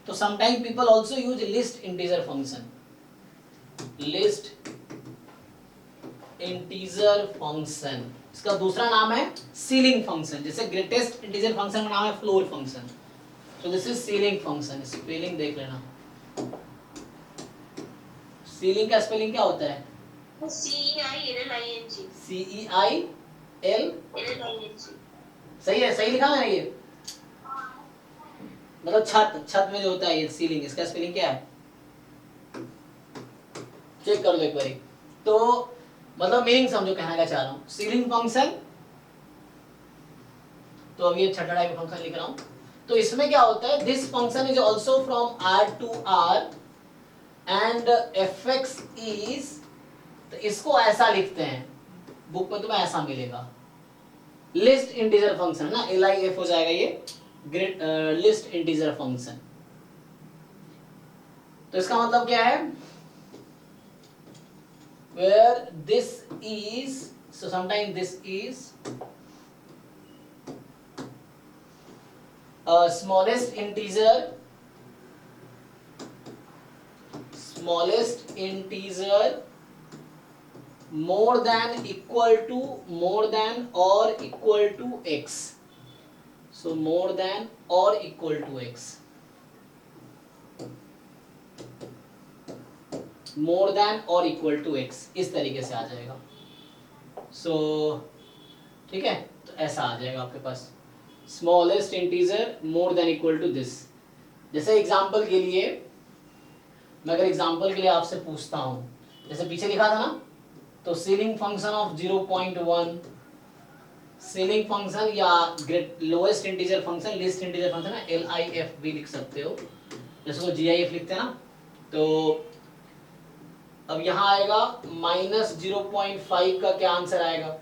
तो sometime people also use list integer function. Least integer function, इसका दूसरा नाम है सीलिंग फंक्शन. जैसे ग्रेटेस्ट इंटीजर फंक्शन का नाम है floor function. So this is ceiling function. Spelling देख लेना. सीलिंग का स्पेलिंग क्या होता है? CEILLING. CEILLING. सही है? सही लिखा मैंने ये? मतलब छत में जो होता है ये सीलिंग, इसका स्पेलिंग क्या है? चेक कर लो एक बारी. तो मतलब मीनिंग समझो कहना क्या चाह रहा हूँ. Ceiling function. तो अब ये छठा टाइप फंक्शन लिख रहा हूँ. तो इसमें क्या होता है? This function is also from R to R and fx is, तो इसको ऐसा लिखते हैं, बुक में तुम्हें ऐसा मिलेगा. लिस्ट इंटीजर फंक्शन है ना, LIF हो जाएगा ये. Great list integer function. तो इसका मतलब क्या है? where this is, so sometimes this is smallest integer more than equal to more than or equal to x. So more than or equal to x. more than or equal to x इस तरीके से आ जाएगा. So ठीक है, तो ऐसा आ जाएगा आपके पास smallest integer more than equal to this. जैसे एग्जांपल के लिए मैं अगर एग्जांपल के लिए आपसे पूछता हूं, जैसे पीछे लिखा था ना, तो ceiling function of 0.1 ceiling function या lowest integer function least integer function है, LIF भी लिख सकते हो, जैसे वो GIF लिखते हैं ना. तो अब यहाँ आएगा -0.5 का क्या आंसर आएगा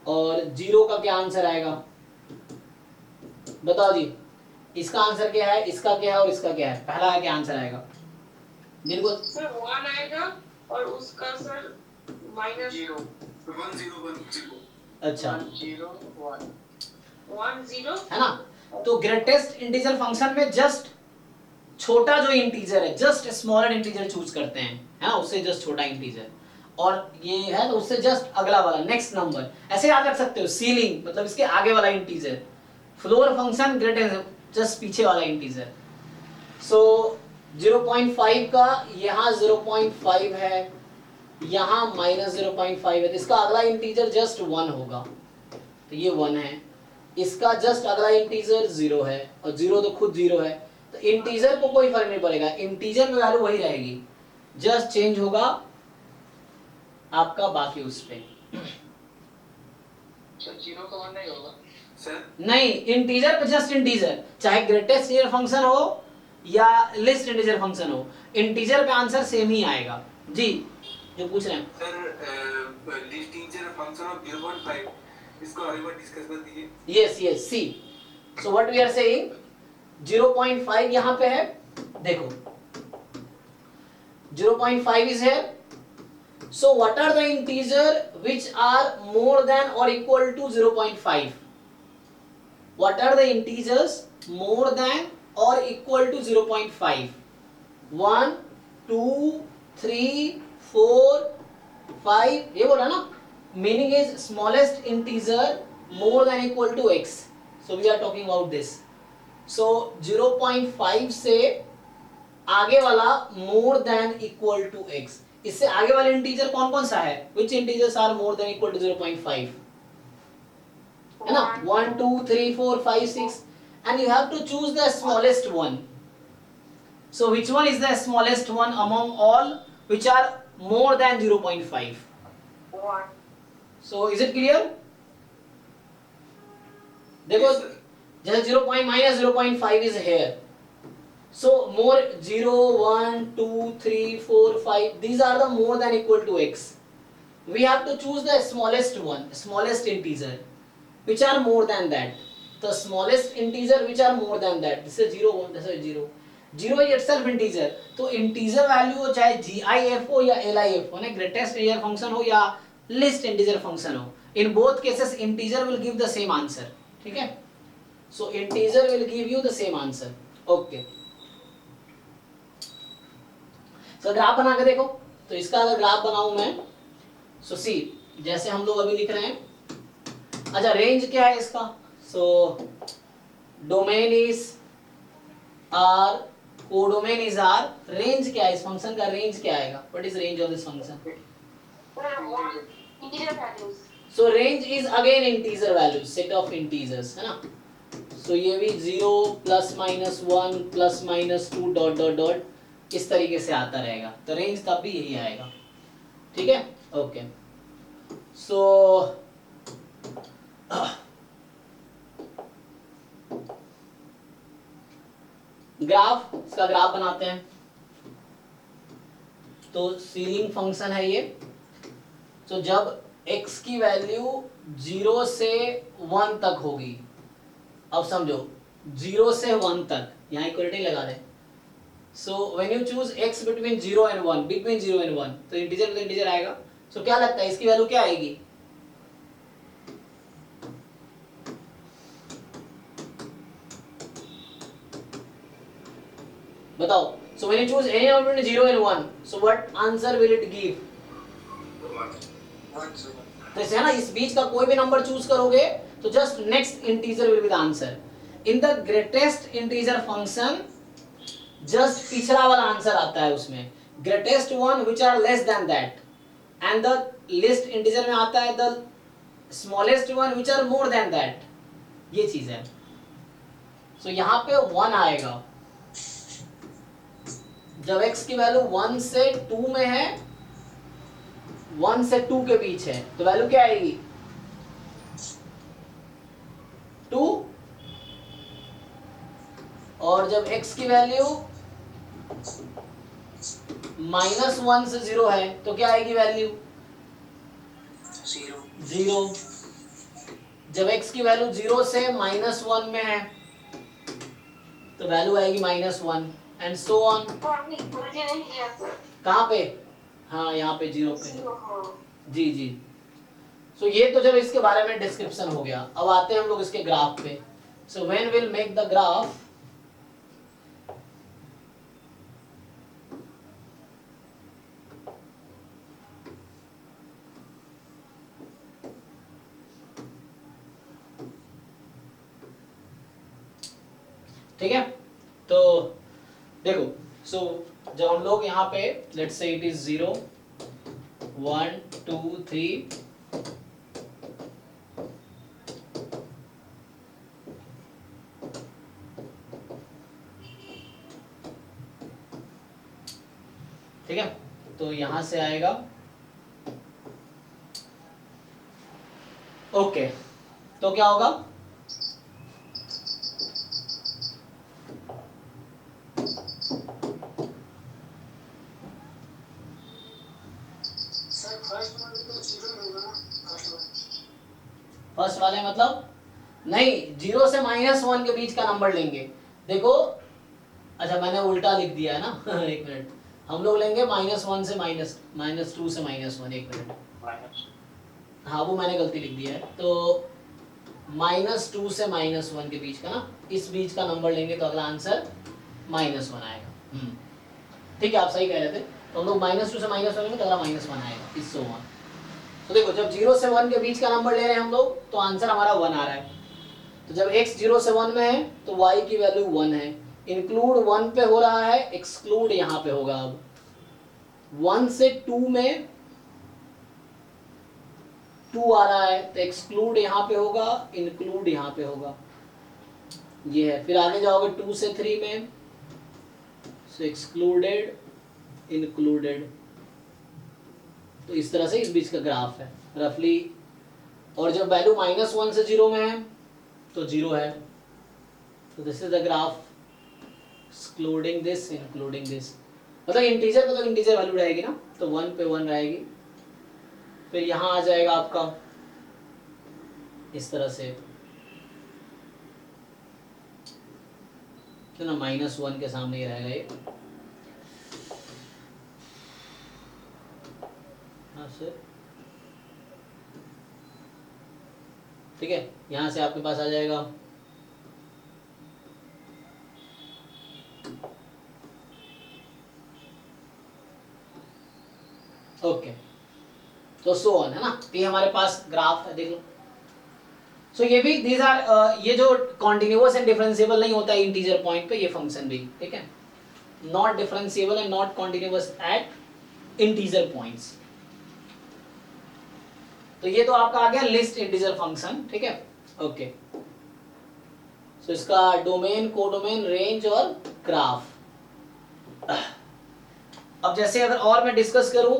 और 0 का क्या आंसर आएगा, बताओ जी. इसका आंसर क्या है, इसका क्या है और इसका क्या है, पहला क्या आंसर आएगा जिनको सर 1 आएगा और उसका सर -0 1 0 1 0. अच्छा 0 1 1 0 है ना. तो ग्रेटेस्ट इंटीजर फंक्शन में जस्ट छोटा जो इंटीजर है, जस्ट स्मॉलर इंटीजर चूज करते हैं, है ना, उससे जस्ट छोटा इंटीजर, और ये है तो उससे जस्ट अगला वाला नेक्स्ट नंबर. ऐसे याद रख सकते हो, सीलिंग मतलब इसके आगे वाला integer, floor function greatest just पीछे वाला इंटीजर. सो 0.5 का यहाँ 0.5 है, यहाँ -0.5 है, तो इसका अगला इंटीजर जस्ट 1 होगा, तो ये 1 है. इसका जस्ट अगला इंटीजर 0 है और 0 तो खुद 0 है, तो इंटीजर को कोई फर्क नहीं पड़ेगा, इंटीजर में वैल्यू वही रहेगी, जस्ट चेंज होगा आपका बाकी उस पे. सर 0 का 1 नहीं होगा सर नहीं, इंटीजर पे जस्ट इंटीजर, चाहे ग्रेटेस्ट इंटीजर फंक्शन हो या लिस्ट इंटीजर फंक्शन हो, इंटीजर पे आंसर सेम ही आएगा. जी जो पूछ रहे हैं sir least integer function of 0.5 इसको और एक बार डिस्कस कर दीजिए. Yes yes see. So what we are saying, 0.5 यहाँ पे है, देखो 0.5 is here. So what are the integer which are more than or equal to 0.5? What are the integers more than or equal to 0.5? 1 2 3 4 5 ये बोला ना, meaning is smallest integer more than equal to x. So we are talking about this. So 0.5 से आगे वाला more than equal to x. इससे आगे वाला integer कौन कौन सा है, which integers are more than equal to 0.5? है ना, 1 2 3 4 5 6, and you have to choose the smallest one. So which one is the smallest one among all which are more than 0.5? 1 So is it clear? देखो Yes, sir. जैसे 0.5 is here. So more 0 1 2 3 4 5, these are the more than equal to x. We have to choose the smallest one, smallest integer which are more than that. The smallest integer which are more than that. This is 0 1, this is 0. 0 is itself integer. तो integer value हो चाहे GIF हो या LIF हो, ना greatest integer function हो या least integer function हो, in both cases integer will give the same answer. ठीक है, so integer will give you the same answer. Okay. तो ग्राफ बना के देखो, तो इसका अगर ग्राफ बनाऊं मैं, सो सी जैसे हम लोग अभी लिख रहे हैं. अच्छा रेंज क्या है इसका, so domain is R, codomain is R, range क्या है इस फंक्शन का, रेंज क्या आएगा, what is range of this function? Integer values. So range is again integer values, set of integers, है ना. सो ये भी 0 +-1 +-2 डॉट डॉट डॉट इस तरीके से आता रहेगा, तो रेंज तब भी यही आएगा. ठीक है, ओके. सो ग्राफ, इसका ग्राफ बनाते हैं. तो सीलिंग फंक्शन है ये. तो जब x की वैल्यू 0 से 1 तक होगी, अब समझो 0 से 1 तक, यहाँ इक्वलिटी लगा दें. So when you choose x between 0 and 1, between 0 and 1, तो इंटीजर तो इंटीजर आएगा. So क्या लगता है इसकी वैल्यू क्या आएगी? बताओ. So when you choose any number between 0 and 1, so what answer will it give? 1. तो इसे है ना, इस बीच का कोई भी नंबर चूज करोगे तो just next integer will be the answer. In the greatest integer function just पिछला वाला आंसर आता है उसमें, greatest one which are less than that, and the least integer में आता है the smallest one which are more than that, ये चीज है। सो यहाँ पे 1 आएगा जब x की वैल्यू 1 से 2 में है, 1 से 2 के बीच है, तो वैल्यू क्या आएगी 2, और जब x की वैल्यू -1 से 0 है तो क्या आएगी वैल्यू 0। जब x की वैल्यू 0 से -1 में है तो वैल्यू आएगी -1 एंड सो ऑन। कहाँ पे, हाँ यहाँ पे 0 पे, जी जी। सो ये तो जब इसके बारे में डिस्क्रिप्शन हो गया, अब आते हैं हम लोग इसके ग्राफ पे। So when will make the graph, ठीक है। तो देखो, सो जब हम लोग यहाँ पे लेट्स से इट इज 0 1 2 3, ठीक है, तो यहां से आएगा ओके। तो क्या होगा, फर्स्ट वाले मतलब नहीं, 0 से -1 के बीच का नंबर लेंगे। देखो, अच्छा मैंने उल्टा लिख दिया है ना एक मिनट, हम लोग लेंगे -1 से -2 से -1, एक मिनट, हाँ वो मैंने गलती लिख दिया है। तो -2 से -1 के बीच का ना, इस बीच का नंबर लेंगे तो अगला आंसर -1 आएगा। ठीक है, आप सही कह रहे थे। तो हम लोग -2 से -1 लेंगे तो अगला -1 आएगा, इस सो वन। तो देखो, जब 0 से 1 के बीच का नंबर ले रहे हैं हम लोग तो आंसर हमारा 1 आ रहा है। तो जब x 0 से 1 में है तो y की वैल्यू 1 है, इंक्लूड 1 पे हो रहा है, एक्सक्लूड यहाँ पे होगा। अब 1 से 2 में 2 आ रहा है तो एक्सक्लूड यहाँ पे होगा, इंक्लूड यहाँ पे होगा, ये है। फिर आगे जाओगे 2 से 3 में, सो एक्सक्लूडेड इंक्लूडेड, तो इस तरह से इस बीच का ग्राफ है रफली। और जब वैल्यू -1 से 0 में है तो 0 है, तो this is the graph excluding this including this, मतलब इंटीजर पे तो इंटीजर वैल्यू रहेगी ना, तो 1 पे 1 रहेगी। फिर यहाँ आ जाएगा आपका इस तरह से, ना -1 के सामने ही रहेगा ये, हाँ सर, ठीक है। यहाँ से आपके पास आ जाएगा ओके, तो सो ऑन है ना, ये हमारे पास ग्राफ है, देख लो। सो ये भी दीज आर, ये जो कॉन्टिन्यूअस एंड डिफरेंशिएबल नहीं होता है इंटीजर पॉइंट पे, ये फंक्शन भी, ठीक है, not differentiable and not continuous at integer points. तो ये तो आपका आ गया लिस्ट इंटीजर फंक्शन, ठीक है, ओके। सो इसका डोमेन, कोडोमेन, रेंज और ग्राफ। अब जैसे अगर और मैं डिस्कस करूं,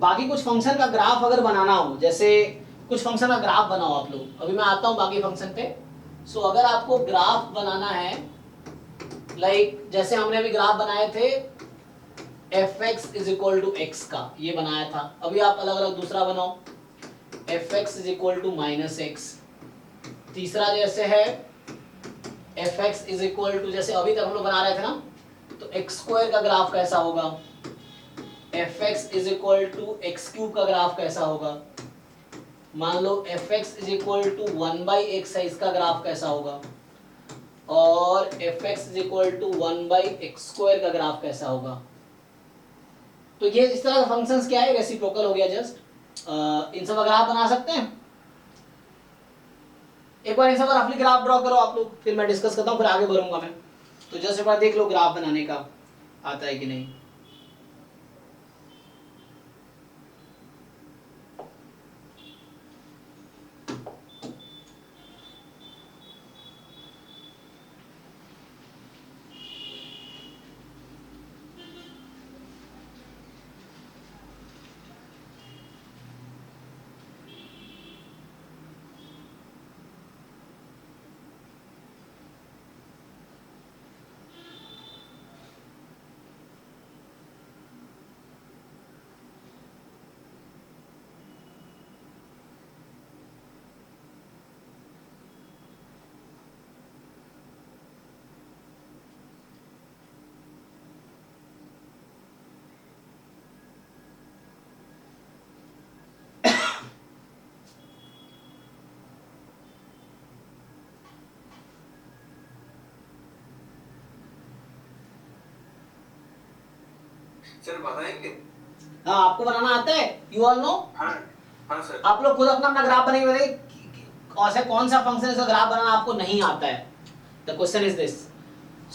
बाकी कुछ फंक्शन का ग्राफ अगर बनाना हो, जैसे कुछ फंक्शन का ग्राफ बनाओ आप लोग, अभी मैं आता हूं बाकी फंक्शन पे। सो अगर आपको ग्राफ बनाना है, लाइक जैसे हमने अभी ग्राफ बनाए थे fx = x का, ये बनाया था। अभी आप अलग अलग दूसरा बनाओ, fx = -x। तीसरा जैसे है fx = जैसे अभी तक हम लोग बना रहे थे ना, तो x² का ग्राफ कैसा होगा, fx = x³ का ग्राफ कैसा होगा, मान लो F x is equal to 1/x है, इसका ग्राफ कैसा होगा, और F x is equal to 1/x² का ग्राफ कैसा होगा। तो ये इस तरह का फंक्शंस क्या है, रेसिप्रोकल हो गया जस्ट। इन सब का ग्राफ बना सकते हैं। एक बार इन सब का रफली ग्राफ ड्रॉ करो आप लोग, फिर मैं डिस्कस करता हूँ, फिर आगे बढ़ूंगा मैं। तो जस्ट एक बार देख लो ग्राफ बनाने का आता है कि नहीं। सर बताएंगे? हाँ, आपको बनाना आता है, यू ऑल नो। हाँ हाँ सर। आप लोग खुद अपना अपना ग्राफ बनाइए, बताइए ऐसा कौन सा फंक्शन है ग्राफ बनाना आपको नहीं आता है। The question is this,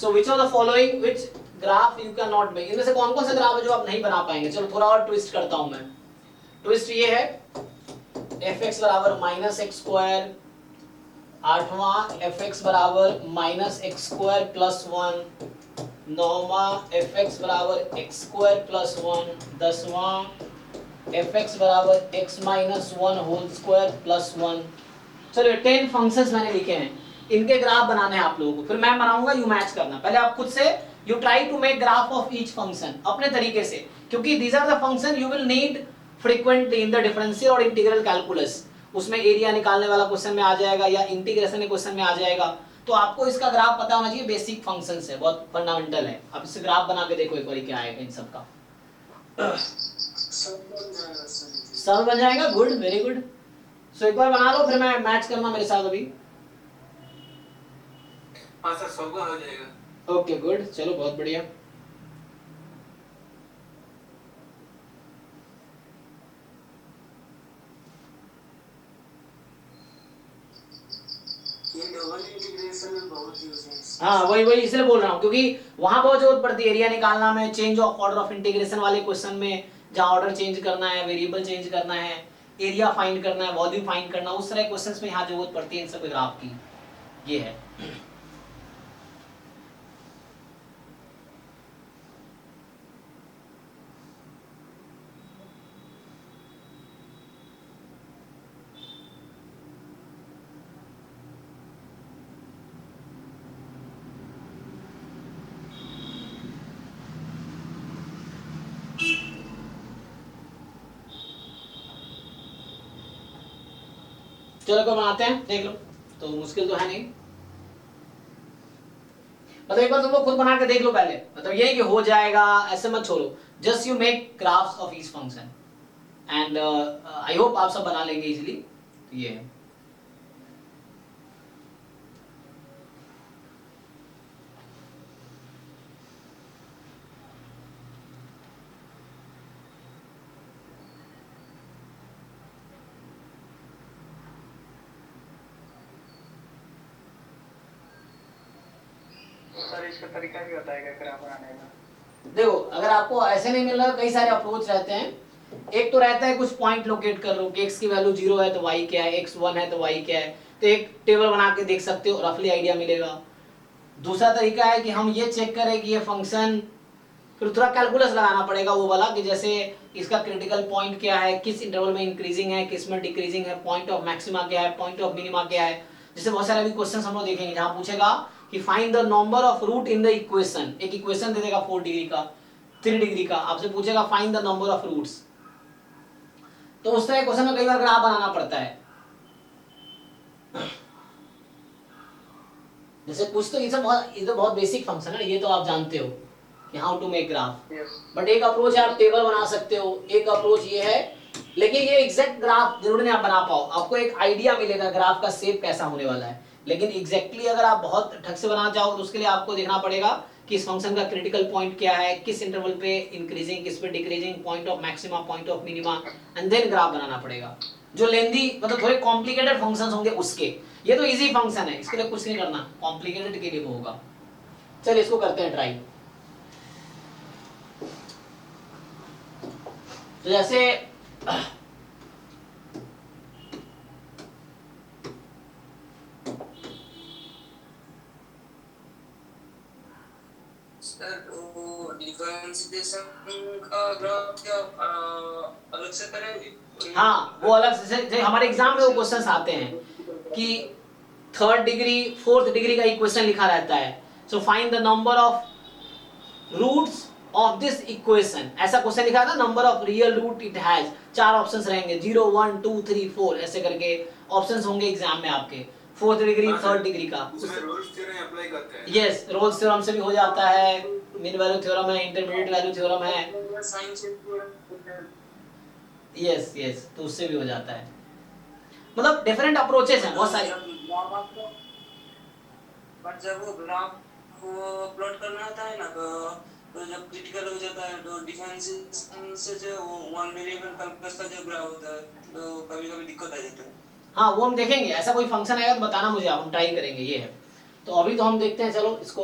so which of the following which graph you can not make, इनमें से कौन कौन सा ग्राफ है जो आप नहीं बना पाएंगे। चलो थोड़ा और ट्विस्ट करता हूं मैं। ट्विस्ट ये है एफ एक्स बराबर -x², 8वां एफ एक्स बराबर -x² + 1, 9वां एफ एक्स बराबर x² + 1, 10वां एफ एक्स बराबर x - 1 होल स्क्वायर + 1। चलो 10 फंक्शंस मैंने लिखे हैं, इनके ग्राफ बनाने हैं आप लोगों को, फिर मैं बनाऊंगा, यू मैच करना। पहले आप खुद से you try to make graph of each function अपने तरीके से, क्योंकि these are the function you will need frequently in the differential और इंटीग्रल कैलकुलस। उसमें एरिया निकालने वाला क्वेश्चन में आ जाएगा या इंटीग्रेशन के क्वेश्चन में आ जाएगा। तो आपको इसका ग्राफ पता होना चाहिए, बेसिक फंक्शंस है, बहुत फंडामेंटल है। आप इससे ग्राफ बना के देखो एक बार क्या आएगा इन सब का। सब बन जाएगा, गुड, वेरी गुड। सो एक बार बना लो, फिर मैं मैच करना मेरे साथ अभी। हाँ सर, सबका हो जाएगा। ओके गुड, चलो बहुत बढ़िया। ये डबल इंटीग्रेशन में बहुत यूज है। हाँ वही इसलिए बोल रहा हूँ, क्योंकि वहां बहुत जरूरत पड़ती है एरिया निकालना में, change of order of integration वाले क्वेश्चन में, जहाँ ऑर्डर चेंज करना है, वेरिएबल चेंज करना है, एरिया फाइंड करना है, वॉल्यूम फाइंड करना, उस तरह क्वेश्चंस में यहाँ जरूरत पड़ती है इन सब ग्राफ की। ये है। चलो को बनाते हैं, देख लो, तो मुश्किल तो है नहीं। मतलब एक बार तुम लोग खुद बना के देख लो पहले, मतलब ये कि हो जाएगा ऐसे मत छोड़ो, just you make graphs of each function and I hope आप सब बना लेंगे इजीली। ये है। सर इसका तरीका भी बताएगा ग्राफ बनाने का। देखो अगर आपको ऐसे नहीं मिल रहा, कई सारे अप्रोच रहते हैं। एक तो रहता है कुछ पॉइंट लोकेट कर लो कि x की वैल्यू 0 है तो y क्या है, x 1 है तो y क्या है, तो एक टेबल बना के देख सकते हो, रफली आइडिया मिलेगा। दूसरा तरीका है कि हम ये चेक करें कि ये फंक्शन, फिर थोड़ा कैलकुलस लगाना पड़ेगा वो वाला, कि जैसे इसका क्रिटिकल पॉइंट क्या है, किस इंटरवल में इंक्रीजिंग है, किस में डिक्रीजिंग है, पॉइंट ऑफ मैक्सिमा क्या है, पॉइंट ऑफ मिनिमा क्या है। जैसे बहुत सारे अभी क्वेश्चन हम लोग देखेंगे जहाँ पूछेगा कि find the number of root in the equation. एक इक्वेशन दे देगा 4 डिग्री का, 3 डिग्री का, आपसे पूछेगा find the number of roots. तो उस तरह क्वेश्चन में कई बार ग्राफ बनाना पड़ता है। जैसे कुछ तो ये तो बहुत बेसिक फंक्शन है, ये तो आप जानते हो कि how to make graph. But एक अप्रोच है आप टेबल बना सकते हो, एक अप्रोच ये है लेकिन ये एग्जैक्ट ग्राफ जरूर नहीं आप बना पाओ, आपको एक आइडिया मिलेगा ग्राफ का शेप कैसा होने वाला है, लेकिन एग्जैक्टली अगर आप बहुत ठग से बनाना चाहो तो उसके लिए आपको देखना पड़ेगा कि इस फंक्शन का क्रिटिकल पॉइंट क्या है, किस इंटरवल पे इंक्रीजिंग, किस पे decreasing, point of maxima, point of minima, and then graph बनाना पड़ेगा। जो लेंदी मतलब थोड़े कॉम्प्लिकेटेड फंक्शंस होंगे उसके, ये तो इजी फंक्शन है, इसके लिए कुछ नहीं करना, कॉम्प्लिकेटेड के लिए वो होगा। चलिए इसको करते हैं ट्राई। तो जैसे सर वो डिफरेंशिएशन का ग्राफ क्या अलग से करेंगे? हाँ वो अलग से हमारे एग्जाम में वो क्वेश्चंस आते हैं कि थर्ड डिग्री फोर्थ डिग्री का इक्वेशन लिखा रहता है, so find the number of roots of this equation, ऐसा क्वेश्चन लिखा था, number of real root it has, 4 options रहेंगे 0 1 2 3 4 ऐसे करके ऑप्शंस होंगे एग्जाम में आपके, फोर्थ डिग्री थर्ड डिग्री का। उसमें रोल्स थ्योरम अप्लाई करते हैं। यस रोल्स थ्योरम से भी हो जाता है, मीन वैल्यू थ्योरम है, इंटरमीडिएट वैल्यू थ्योरम है, साइन यस यस तो उससे भी हो जाता है, मतलब डिफरेंट अप्रोचेस हैं बहुत सारे। बट जब वो ग्राफ को प्लॉट करना होता है ना तो जब क्रिटिकल हो जाता है तो डिफरेंशिएशन से जो वो वन वेरिएबल कैलकुलस का जो ग्राफ होता है तो कभी-कभी दिक्कत आ जाती है। हाँ वो हम देखेंगे, ऐसा कोई फंक्शन आएगा तो बताना मुझे, आप हम ट्राई करेंगे, ये है। तो अभी तो हम देखते हैं चलो इसको,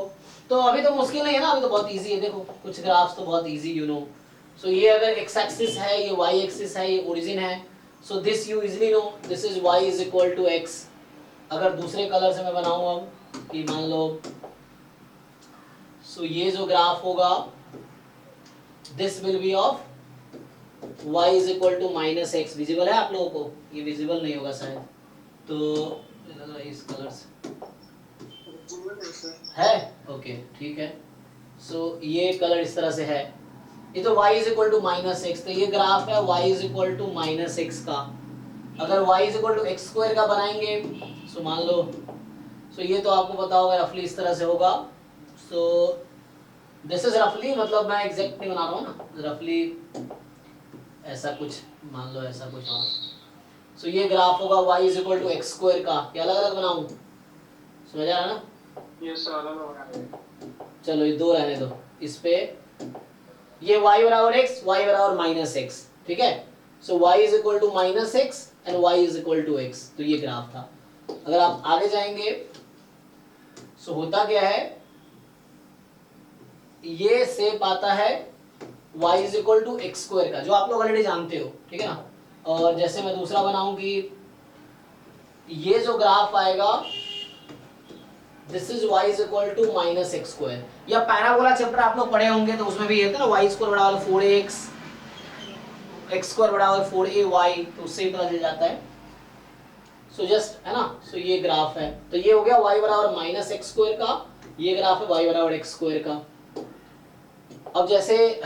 तो अभी तो मुश्किल नहीं है ना, अभी तो बहुत इजी है, देखो कुछ ग्राफ्स तो बहुत इजी यू नो। सो ये अगर x एक्सिस है, ये y एक्सिस है, ये ओरिजिन है, so this you easily know, this is y is equal to x। अगर दूसरे कलर से मैं बनाऊं अब कि मान लो, सो ये जो ग्राफ होगा this will be of y is equal to minus x. Visible है आप लोगों को? ये विजिबल नहीं होगा शायद, तो इस कलर से है, ओके ठीक है। सो ये कलर इस तरह से है, ये तो y is equal to minus x, तो ये ग्राफ है y is equal to minus x का। अगर y is equal to x square का बनाएंगे, सो मान लो, सो ये तो आपको पता होगा रफली इस तरह से होगा। सो दिस इज रफली, मतलब मैं एग्जैक्ट नहीं बना रहा हूँ ना, रफली ऐसा कुछ मान लो, ऐसा कुछ और। सो ये ग्राफ होगा y is equal to x square का, क्या अलग अलग बनाऊं, समझ आ रहा ना? ये सारा होगा। चलो ये दो रहने दो, इस पे ये y बराबर x, y बराबर माइनस एक्स, ठीक है। So y is equal to minus x and y is equal to x, तो ये ग्राफ था। अगर आप आगे जाएंगे सो होता क्या है, ये शेप आता है y is equal to x square का, जो आप लोग ऑलरेडी जानते हो, ठीक है ना। और जैसे मैं दूसरा बनाऊं कि ये जो ग्राफ आएगा this is y is equal to minus x square, या पैराबोला चैप्टर आप लोग पढ़े होंगे तो उसमें भी ये था ना, y स्क्वायर बराबर 4x, x स्क्वायर बराबर 4ay, तो उससे ही पता चल जाता है। सो जस्ट है ना, सो ये ग्राफ है, तो ये हो गया y बराबर माइनस एक्स स्क्वायर का, ये ग्राफ है y बराबर एक्स स्क्वायर का। अब जैसे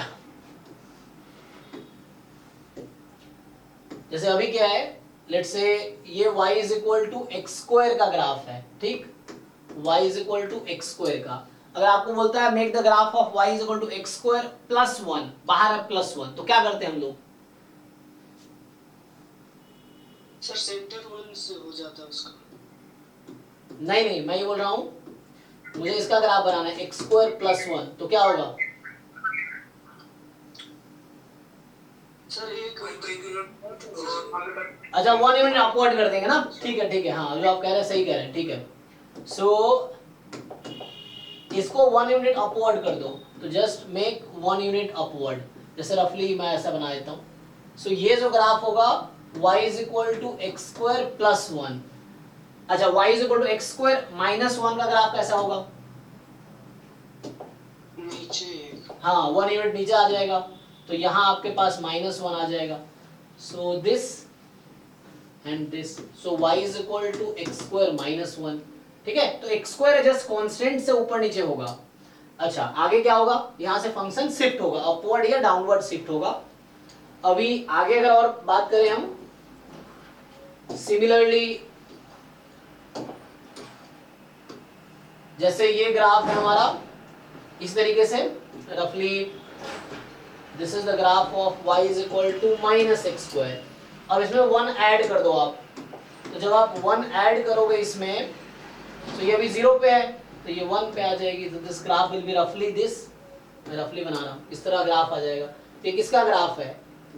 अभी क्या है, लेट्स से ये y is equal to x square का ग्राफ है, ठीक, y is equal to x square का। अगर आपको बोलता है make the graph of y is equal to x square plus 1, बाहर है प्लस 1, तो क्या करते हैं हम लोग? सर सेंटर वन से हो जाता है उसका। नहीं मैं ये बोल रहा हूं, मुझे इसका ग्राफ बनाना है एक्स स्क्वायर प्लस 1, तो क्या होगा? सर एक अच्छा 1 यूनिट अपवर्ड कर देंगे ना, ठीक है, हाँ जो आप कह रहे हैं सही कह रहे हैं, ठीक है। सो इसको 1 यूनिट अपवर्ड कर दो, तो जस्ट मेक 1 यूनिट अपवर्ड, जैसे रफली मैं ऐसा बना देता हूँ। सो ये जो ग्राफ होगा y is equal to x square plus 1, अच्छा y is equal to x square minus 1 का ग्राफ कैसा होगा? नीचे, हाँ 1 यूनिट नीचे आ जाएगा, तो यहाँ आपके पास माइनस 1 आ जाएगा। So this and this, so y is equal to x square minus 1, ठीक है। तो एक्स स्क्वायर जस्ट कांस्टेंट से ऊपर नीचे होगा। अच्छा आगे क्या होगा, यहाँ से फंक्शन शिफ्ट होगा, अपवर्ड या डाउनवर्ड शिफ्ट होगा। अभी आगे अगर और बात करें हम, सिमिलरली जैसे ये ग्राफ है हमारा इस तरीके से, रफली this is the graph of y is equal to minus x square, अब इसमें 1 ऐड कर दो आप, तो जब आप 1 ऐड करोगे इसमें, तो ये अभी 0 पे है तो ये 1 पे आ जाएगी, तो दिस ग्राफ विल बी रफली दिस, मैं रफली बना रहा हूँ, इस तरह ग्राफ आ जाएगा। तो ये किसका ग्राफ है,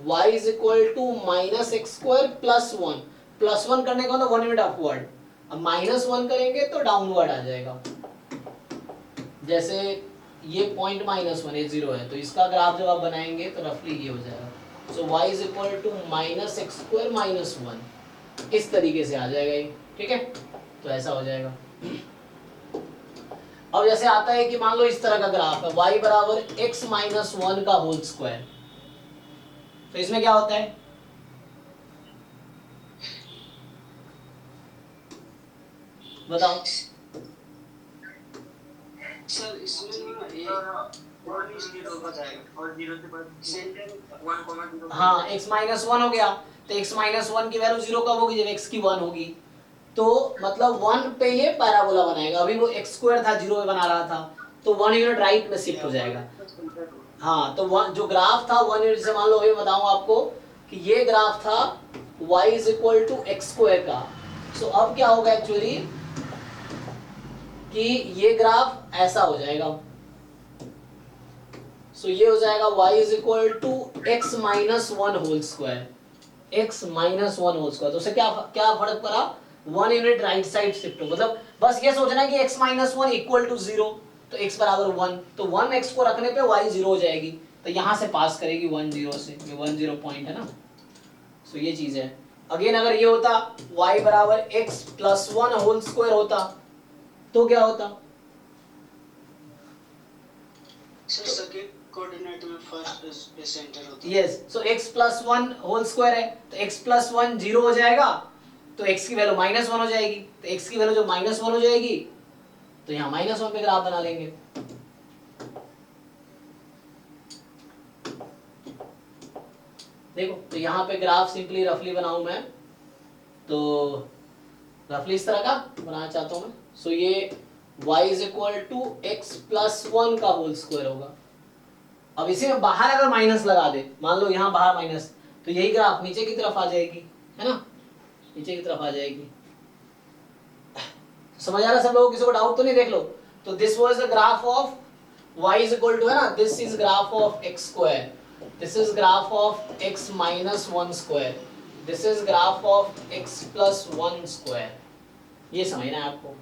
y is equal to minus x square plus 1, plus 1 करने का मतलब 1 यूनिट अपवर्ड, अब माइनस 1 करेंगे तो डाउनवर्ड आ जाएगा। जैसे ये पॉइंट माइनस 1 ये 0 है, तो इसका ग्राफ जब आप बनाएंगे तो रफली ये हो जाएगा। So y is equal to minus x square minus 1, इस तरीके से आ जाएगा ये, ठीक है, तो ऐसा हो जाएगा। अब जैसे आता है कि मान लो इस तरह का ग्राफ है, y बराबर x माइनस 1 का होल स्क्वायर, तो इसमें क्या होता है, बताओ। सर इसमें ना ये और भी स्प्लिट होगा जाएगा और 0 के बाद सेंटर 1,0। हाँ x माइनस 1 हो गया, तो x माइनस 1 की वैल्यू 0 कब होगी, जब x की 1 होगी, तो मतलब 1 पे ये पैराबोला बनाएगा। अभी वो x स्क्वायर था 0 पे बना रहा था, तो 1 यूनिट राइट में शिफ्ट हो जाएगा। हाँ, तो जो ग्राफ था 1 यूनिट से, मान लो अभी बताऊं आपको कि ये ग्राफ था y is equal to x square का, सो अब क्या होगा एक्चुअली कि ये ग्राफ ऐसा हो जाएगा, सो ये हो जाएगा y is equal to x minus 1 whole square, x minus 1 whole square. तो उससे क्या क्या फर्क पड़ा, 1 यूनिट राइट साइड शिफ्ट हो, मतलब बस ये सोचना है कि x माइनस 1 इक्वल टू 0, तो x बराबर 1, तो 1x को रखने पे y 0 हो जाएगी, तो यहां से पास करेगी 1 0 से, ये 1 0 पॉइंट है ना, सो ये चीज है। अगेन अगर ये होता y बराबर x प्लस 1 होल स्क्वायर होता तो क्या होता, सर सेकंड कोऑर्डिनेट में फर्स्ट पे सेंटर होता है। यस, सो x प्लस 1 होल स्क्वायर है, तो x प्लस 1 0 हो जाएगा, तो x की वैल्यू माइनस 1 हो जाएगी, तो x की वैल्यू जब माइनस 1 हो जाएगी तो यहाँ माइनस 1 पे ग्राफ बना लेंगे। देखो, तो यहाँ पे ग्राफ सिंपली रफली बनाऊं मैं, तो रफली इस तरह का बनाना चाहता हूं मैं। सो ये y is equal to x plus 1 का होल स्क्वायर होगा। अब इसी में बाहर अगर माइनस लगा दे, मान लो यहाँ बाहर माइनस, तो यही ग्राफ नीचे की तरफ आ जाएगी, है ना, नीचे की तरफ आ जाएगी। समझ आ रहा सब लोगों, किसी को डाउट तो नहीं, देख लो। तो this was the graph of y is equal to, है ना, this is graph of x square, this is graph of x minus 1 square, this is graph of x plus 1 square, ये समझना है आपको।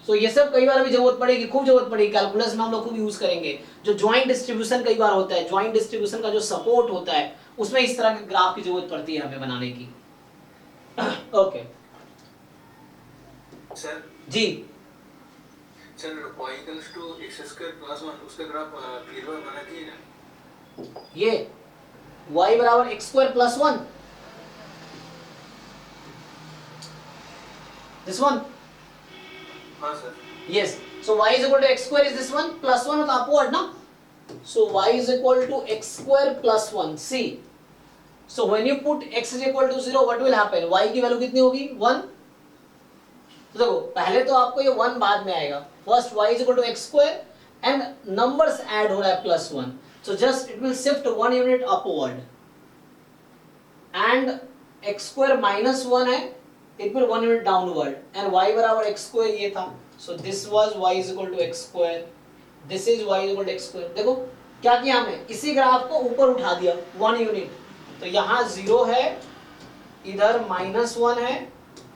सो ये सब कई बार अभी जरूरत पड़ेगी, खूब जरूरत पड़ेगी, कैलकुलस में हम लोग खूब यूज करेंगे। जो ज्वाइंट डिस्ट्रीब्यूशन कई बार होता है, ज्वाइंट डिस्ट्रीब्यूशन का जो सपोर्ट होता है, उसमें इस तरह के ग्राफ की जरूरत पड़ती है हमें बनाने की। Okay sir ji, sir y equals to x square plus 1 उसका ग्राफ फिर बना दिए ना, ये y बराबर x square plus 1, this one, हाँ sir, yes, so y is equal to x square is this one, plus 1 होता upward ना, so y is equal to x square plus 1, see, so when you put x is equal to 0 what will happen, y की value कितनी होगी 1, तो देखो पहले तो आपको ये 1 बाद में आएगा, first y is equal to x square and numbers add हो रहा है plus 1, so just it will shift 1 unit upward and x square minus 1 है, it will 1 unit downward and y बराबर x square ये था, so this was y is equal to x square, this is y is equal to x square। देखो क्या किया हमने, इसी graph को ऊपर उठा दिया 1 यूनिट, तो यहाँ 0 है, इधर -1 है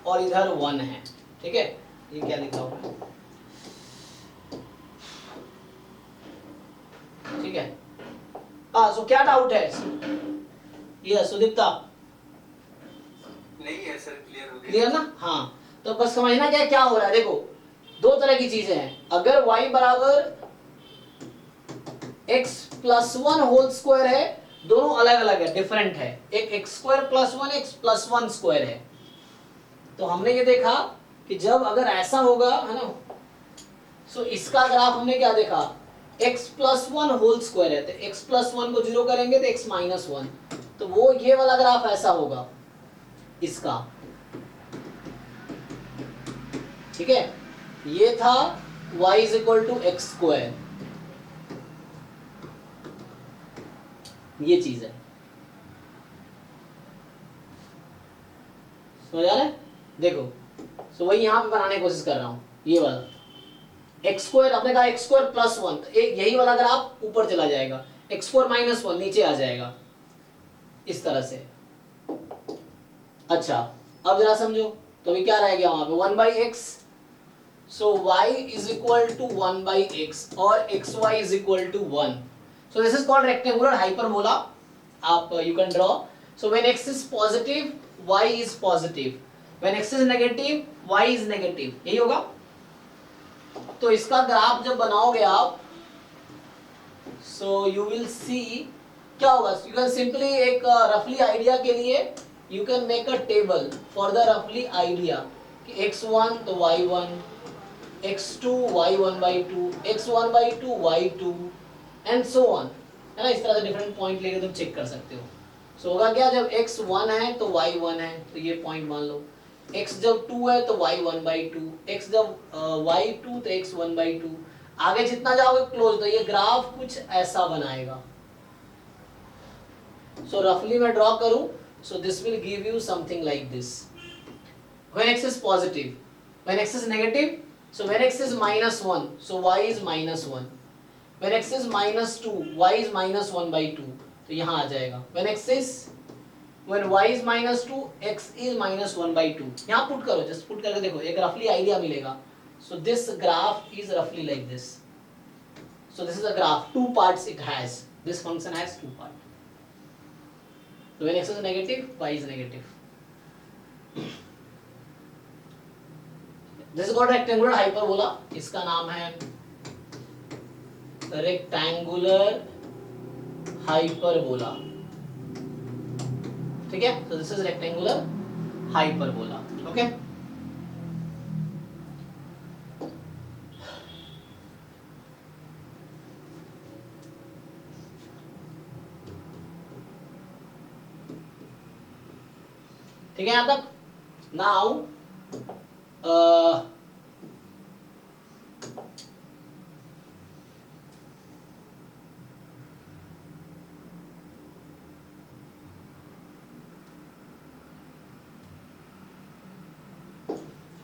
और इधर 1 है, ठीक है। ये क्या लिख रहा हूँ मैं, ठीक है। हाँ, सो क्या डाउट है, ये सुदीप्ता नहीं है सर, क्लियर हो गया, क्लियर ना, हाँ, तो बस समझना क्या क्या हो रहा है। देखो दो तरह की चीजें हैं, अगर y बराबर x प्लस 1 होल स्क्वायर है, दोनों अलग अलग है, डिफरेंट है, एक x square plus 1 x plus 1 square है, तो हमने ये देखा कि जब अगर ऐसा होगा, है ना, सो इसका ग्राफ हमने क्या देखा, x प्लस 1 होल स्क्वायर है, तो x प्लस 1 को 0 करेंगे तो x माइनस 1, तो वो ये वाला ग्राफ ऐसा होगा इसका, ठीक है। ये था y is equal to x square, ये चीज है, समझ आ रहा है? देखो सो वही यहाँ पे बनाने की कोशिश कर रहा हूँ, ये वाला एक्स स्क्वायर, आपने कहा एक्स स्क्वायर प्लस वन, तो एक यही वाला अगर आप ऊपर चला जाएगा, एक्स स्क्वायर माइनस वन नीचे आ जाएगा इस तरह से। अच्छा अब जरा समझो, तो अभी क्या रह गया वहां पे, one by x, so y is equal to one by x और x y is equal to one. So this is called rectangular hyperbola, आप you can draw. So when x is positive y is positive, when x is negative y is negative, यही होगा। तो इसका graph जब बनाओगे आप, so you will see क्या होगा, यू कैन सिंपली एक रफली आइडिया के लिए you can make a table for the roughly idea कि x1 तो y1, x2 y1 by 2, x1 by 2 y2 and so on, है ना। इस तरह से डिफरेंट पॉइंट लेके तुम चेक कर सकते हो। सो होगा क्या, जब x1 है तो y1 है, तो ये पॉइंट मान लो, x जब 2 है तो y1 by 2, x जब y2 तो x1 by 2, आगे जितना जाओगे क्लोज, तो ये ग्राफ कुछ ऐसा बनाएगा। सो रफली मैं ड्रॉ करूं, so this will give you something like this when x is positive, when x is negative, so when x is minus 1, so y is minus 1, when x is minus 2, y is minus 1 by 2, तो यहाँ आ जाएगा, when y is minus 2, x is minus 1 by 2, यहाँ put करो, just put करके देखो, एक रफली idea मिलेगा। so this graph is roughly like this, so this is a graph, two parts it has, this function has two parts. So when x is negative, y is negative. This is called rectangular hyperbola. इसका नाम है rectangular hyperbola. ठीक है? So this is rectangular hyperbola. Okay? ठीक है यहाँ तक। Now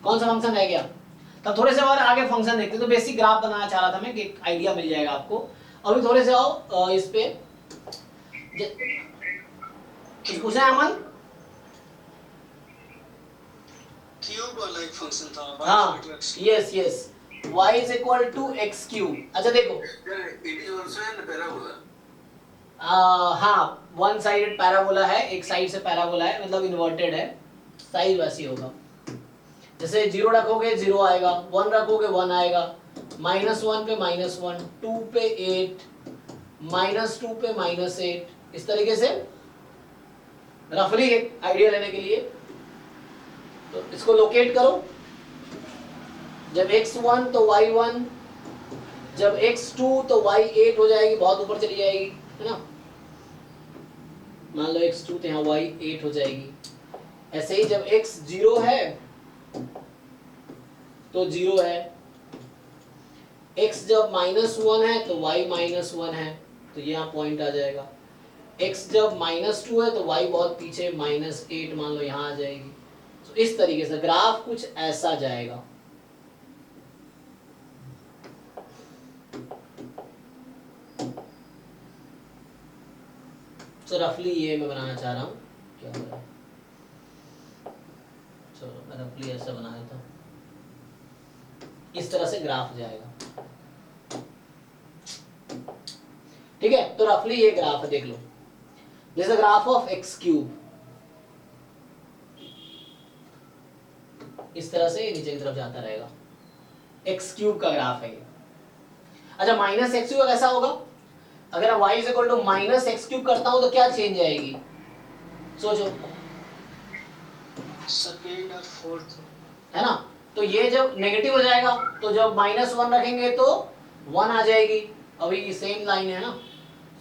कौन सा फंक्शन रह गया, तब थोड़े से और आगे फंक्शन देखते। तो बेसिक ग्राफ बनाना चाह रहा था मैं कि एक आइडिया मिल जाएगा आपको। अभी थोड़े से आओ इस पे, कुछ पूछना है अमन? क्यूब वाला एक फंक्शन था, हाँ, yes yes, y is equal to x cube। अच्छा देखो, it is also an parabola। हाँ, वन साइडेड पैराबोला है, एक साइड से पैराबोला है, मतलब इन्वर्टेड है, साइज वैसी होगा। जैसे 0 रखोगे 0 आएगा, 1 रखोगे 1 आएगा, -1 पे -1, 2 पे 8, -2 पे -8, इस तरीके से रफली एक आइडिया लेने के लिए। तो इसको लोकेट करो, जब x1 तो y1, जब x2 तो y8 हो जाएगी, बहुत ऊपर चली जाएगी, है ना। मान लो x2 तो यहाँ y8 हो जाएगी। ऐसे ही जब x 0 है तो 0 है, x जब -1 है तो y -1 है, तो यहाँ पॉइंट आ जाएगा। x जब -2 है तो y बहुत पीछे, -8 मान लो यहाँ आ जाएगी। तो इस तरीके से ग्राफ कुछ ऐसा जाएगा। तो रफली ये मैं बनाना चाह रहा हूँ, क्या हो रहा है, चलो मैं रफली ऐसा बना देता हूँ, इस तरह से ग्राफ जाएगा। ठीक है, तो रफली ये ग्राफ है, देख लो, this is the graph of x cube. इस तरह से नीचे की तरफ जाता रहेगा, एक्स क्यूब का ग्राफ है ये। अच्छा, माइनस एक्स क्यूब कैसा होगा, अगर y is equal to minus x cube करता हूं तो क्या चेंज आएगी, सोचो, सेकंड और फोर्थ, है ना। तो ये जब नेगेटिव हो जाएगा, तो जब -1 रखेंगे तो 1 आ जाएगी, अभी सेम लाइन है ना।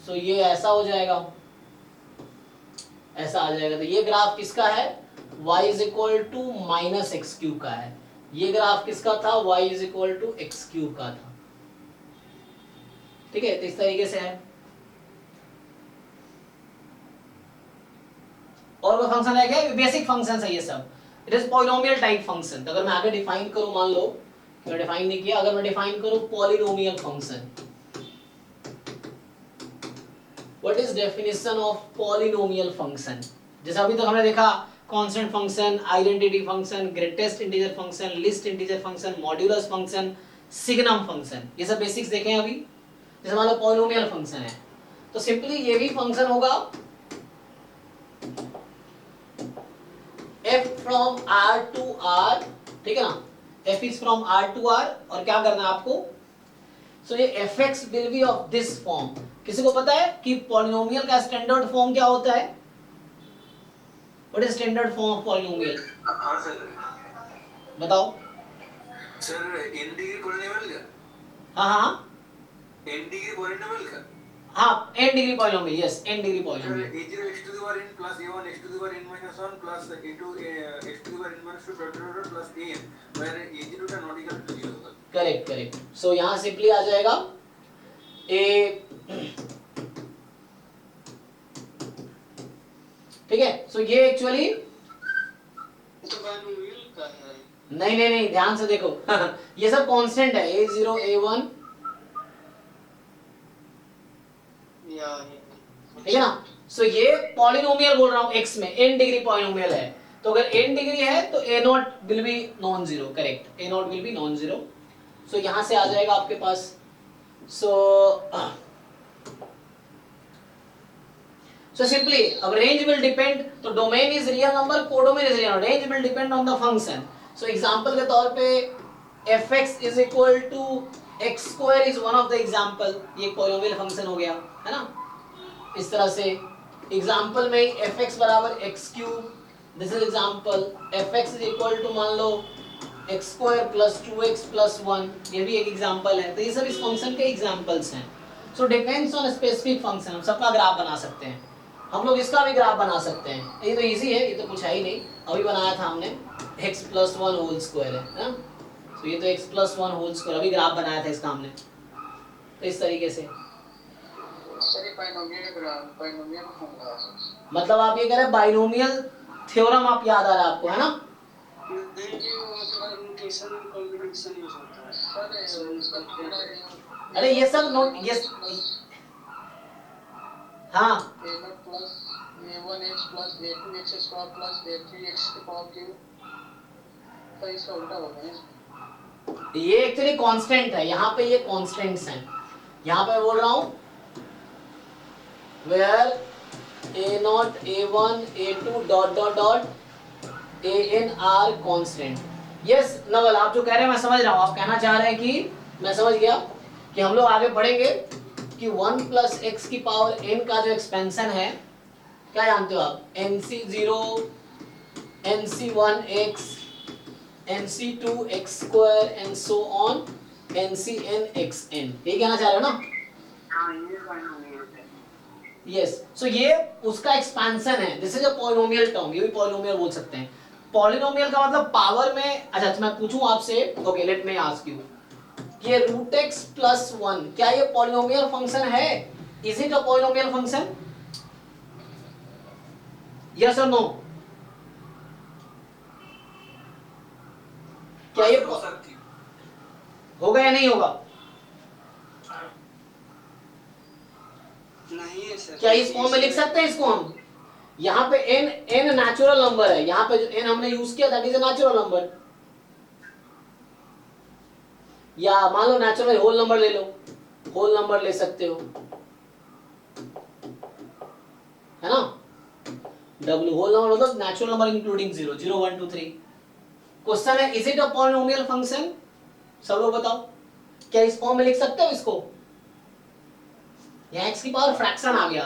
सो ये ऐसा हो जाएगा, ऐसा आ जाएगा। तो ये ग्राफ किसका है, y is equal to minus x cube का है। ये ग्राफ किसका था, y is equal to x cube का था। ठीक है, तो इस तरीके से है। और कोई फंक्शन है क्या, बेसिक फंक्शन है ये सब। It is polynomial type function. अगर मैं आगे डिफाइन करूं, मान लो मैं डिफाइन नहीं किया, अगर मैं डिफाइन करूं polynomial function, what is definition of polynomial function? जैसे अभी तक हमने देखा constant function, identity function, greatest integer function, least integer function, modulus function, signum function, ये सब बेसिक्स देखे हैं अभी। जैसे मान लो पॉलिनोमियल फंक्शन है तो सिंपली ये भी फंक्शन होगा f from r to r, ठीक है ना, f is from r to r, और क्या करना है आपको, सो ये fx will be of this form। किसी को पता है कि पॉलिनोमियल का स्टैंडर्ड फॉर्म क्या होता है? What is standard form of polynomial? हाँ सर। बताओ। सर n डिग्री पॉलिनोमियल का, हाँ हाँ n डिग्री पॉलिनोमियल का, हाँ n degree polynomial, yes n degree sir polynomial. a0 x to the power n plus a1 x to the power n minus 1 plus a2 x to the power n minus 2 dot dot dot plus an, where a0 का not equal to 0 होगा। Correct correct. सो यहाँ simply आ जाएगा ए, ठीक है। सो ये actually तो binomial का है। नहीं नहीं नहीं, ध्यान से देखो ये सब कांस्टेंट है, a0 a1, ठीक है ना। सो ये पॉलिनोमियल बोल रहा हूँ x में, n डिग्री पॉलिनोमियल है, तो अगर n डिग्री है तो a0 will be non zero, correct, a0 will be non zero. So यहां से आ जाएगा आपके पास, so simply अब range will depend, तो domain is real number, codomain is real number, range will depend on the function। so example के तौर पे fx is equal to x square is one of the example, ये polynomial function हो गया है ना। इस तरह से example में fx बराबर x cube, this is example, fx is equal to मान लो x square plus 2x plus 1, ये भी एक example है। तो ये सब इस function के examples हैं। so depends on specific function, हम सबका ग्राफ बना सकते हैं, हम लोग इसका भी ग्राफ बना सकते हैं, ये तो इजी है, ये तो कुछ है ही नहीं, अभी बनाया था हमने, x plus 1 होल स्क्वायर है ना। तो ये तो x plus 1 होल स्क्वायर, अभी ग्राफ बनाया था इसका हमने। तो इस तरीके से सर ये बाइनोमियल होगा। मतलब आप ये कह रहे हैं बाइनोमियल थ्योरम आप याद आ रहा है आपको, है ना। नहीं जी, वो थोड़ा नोटेशन कॉम्बिनेशन यूज होता है सर। अरे ये सब नोट, ये हाँ a0 plus a1x plus a2x square plus a3x की पावर क्यूब, तो इसका उल्टा होगा ना। ये एक्चुअली कांस्टेंट है, यहाँ पे ये कांस्टेंट्स हैं, यहाँ पे बोल रहा हूँ where a0 a1 a2 dot dot dot an are constant। yes Naval, आप जो कह रहे हैं मैं समझ रहा हूँ, आप कहना चाह रहे हैं कि मैं समझ गया कि हम लोग आगे पढ़ेंगे कि 1 plus x की पावर n का जो एक्सपेंशन है, क्या जानते हो आप, nc0 nc1x nc2x square and so on ncnxn, यही कहना चाह रहे हो ना। हाँ ये बाइनोमियल है। यस, सो ये उसका एक्सपेंशन है, this is a polynomial term, ये भी पॉलिनोमियल बोल सकते हैं। पॉलिनोमियल का मतलब पावर में, अच्छा तो मैं पूछूं आपसे, okay let me ask you, ये रूट एक्स प्लस 1 क्या ये पॉलिनोमियल फंक्शन है? Is it a polynomial function? Yes और नो? क्या ये हो सकती है। होगा या नहीं होगा? नहीं है सर। क्या इस फॉर्म में लिख सकते हैं इसको हम? यहाँ पे n नेचुरल नंबर है, यहाँ पे जो n हमने यूज किया that is a natural number, या मान लो नेचुरल होल नंबर ले लो, होल नंबर ले सकते हो, है ना। w होल नंबर मतलब नेचुरल नंबर इंक्लूडिंग 0 0 1 2 3। क्वेश्चन है is it a polynomial function? सब लोग बताओ, क्या इस फॉर्म में लिख सकते हो इसको? यहाँ x की पावर फ्रैक्शन आ गया,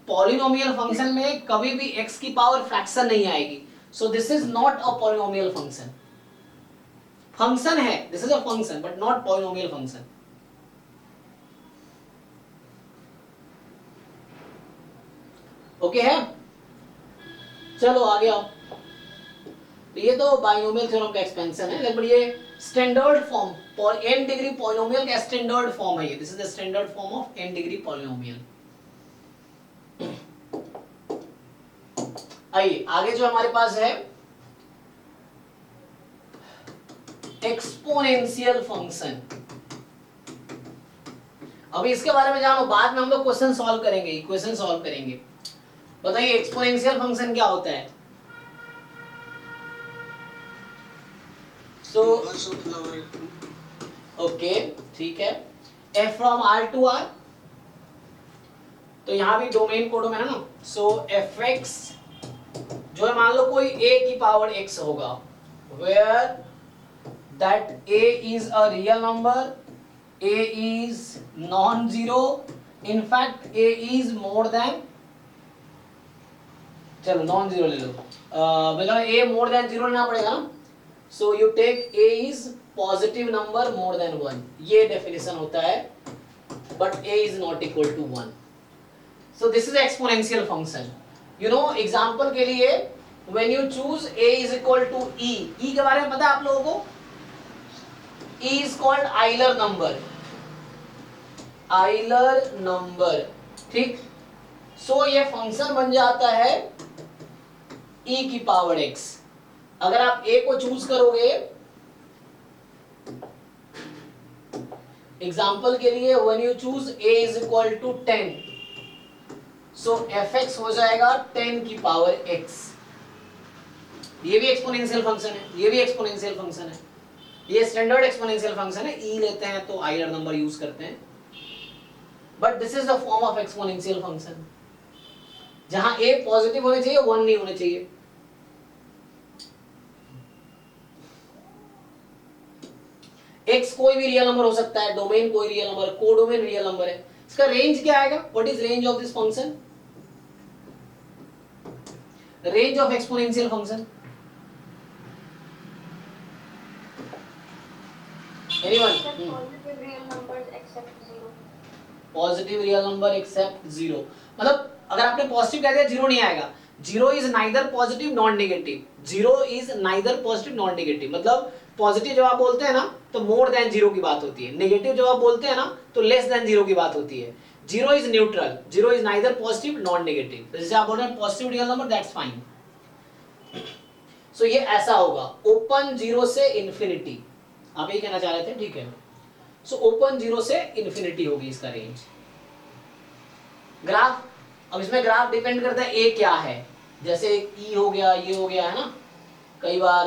पॉलिनोमियल फंक्शन में कभी भी x की पावर फ्रैक्शन नहीं आएगी, so this is not a polynomial function. Function है, this is a function but not polynomial function. Okay है, चलो आगे आओ। तो ये तो बाइनोमियल थ्योरम का एक्सपेंशन है, लेकिन ये standard form for n degree polynomial का स्टैंडर्ड फॉर्म है ये, this is the standard form of n degree polynomial. आइए आगे जो हमारे पास है एक्सपोनेंशियल फंक्शन। अभी इसके बारे में जानो, बाद में हम लोग क्वेश्चन सॉल्व करेंगे, इक्वेशन सॉल्व करेंगे। बताइए एक्सपोनेंशियल फंक्शन क्या होता है? सो ओके ठीक है, f from r to r, तो यहाँ भी डोमेन को डोमेन है ना, सो fx जो है मान लो कोई a की पावर x होगा, where that a is a real number, a is non-zero, in fact a is more than, चलो नॉन जीरो ले लो, मतलब a more than zero लेना पड़ेगा ना, so you take a is positive number more than 1, ये definition होता है, but a is not equal to 1, so this is exponential function, you know example के लिए when you choose a is equal to e, e के बारे में पता है आप लोगों को, e is called Euler number, Euler number, ठीक, so ये फंक्शन बन जाता है e की पावर x। अगर आप a को चूज करोगे, एग्जाम्पल के लिए when you choose a is equal to 10, so fx हो जाएगा 10 की पावर x, ये भी एक्सपोनेंशियल फंक्शन है, ये भी एक्सपोनेंशियल फंक्शन है, ये स्टैंडर्ड एक्सपोनेंशियल फंक्शन है, e लेते हैं तो आइलर नंबर यूज करते हैं, but this is the form of exponential function, जहां a पॉजिटिव होने चाहिए, 1 नहीं होने चाहिए। x कोई भी रियल नंबर हो सकता है, डोमेन कोई real number, codomain real number है, इसका रेंज क्या आएगा? What is range of this function? Range of exponential function, anyone? Positive real numbers except 0. Positive real number except 0, मतलब अगर आपने पॉजिटिव कह दिया 0 नहीं आएगा, 0 is neither positive non negative, 0 is neither positive non negative, मतलब पॉजिटिव जब आप बोलते हैं ना तो मोर देन 0 की बात होती है, नेगेटिव जब आप बोलते हैं ना तो लेस देन 0 की बात होती है, 0 is neutral, 0 is neither positive non negative, तो जैसे आप बोल रहे हैं positive real number, that's fine. So ये ऐसा होगा, ओपन 0 से इंफिनिटी, आप यही कहना चाह रहे थे, ठीक है, सो ओपन 0 से इंफिनिटी होगी इसका रेंज। ग्राफ, अब इसमें ग्राफ डिपेंड करता है ए क्या है, जैसे ई हो गया, ये हो गया, है ना, कई बार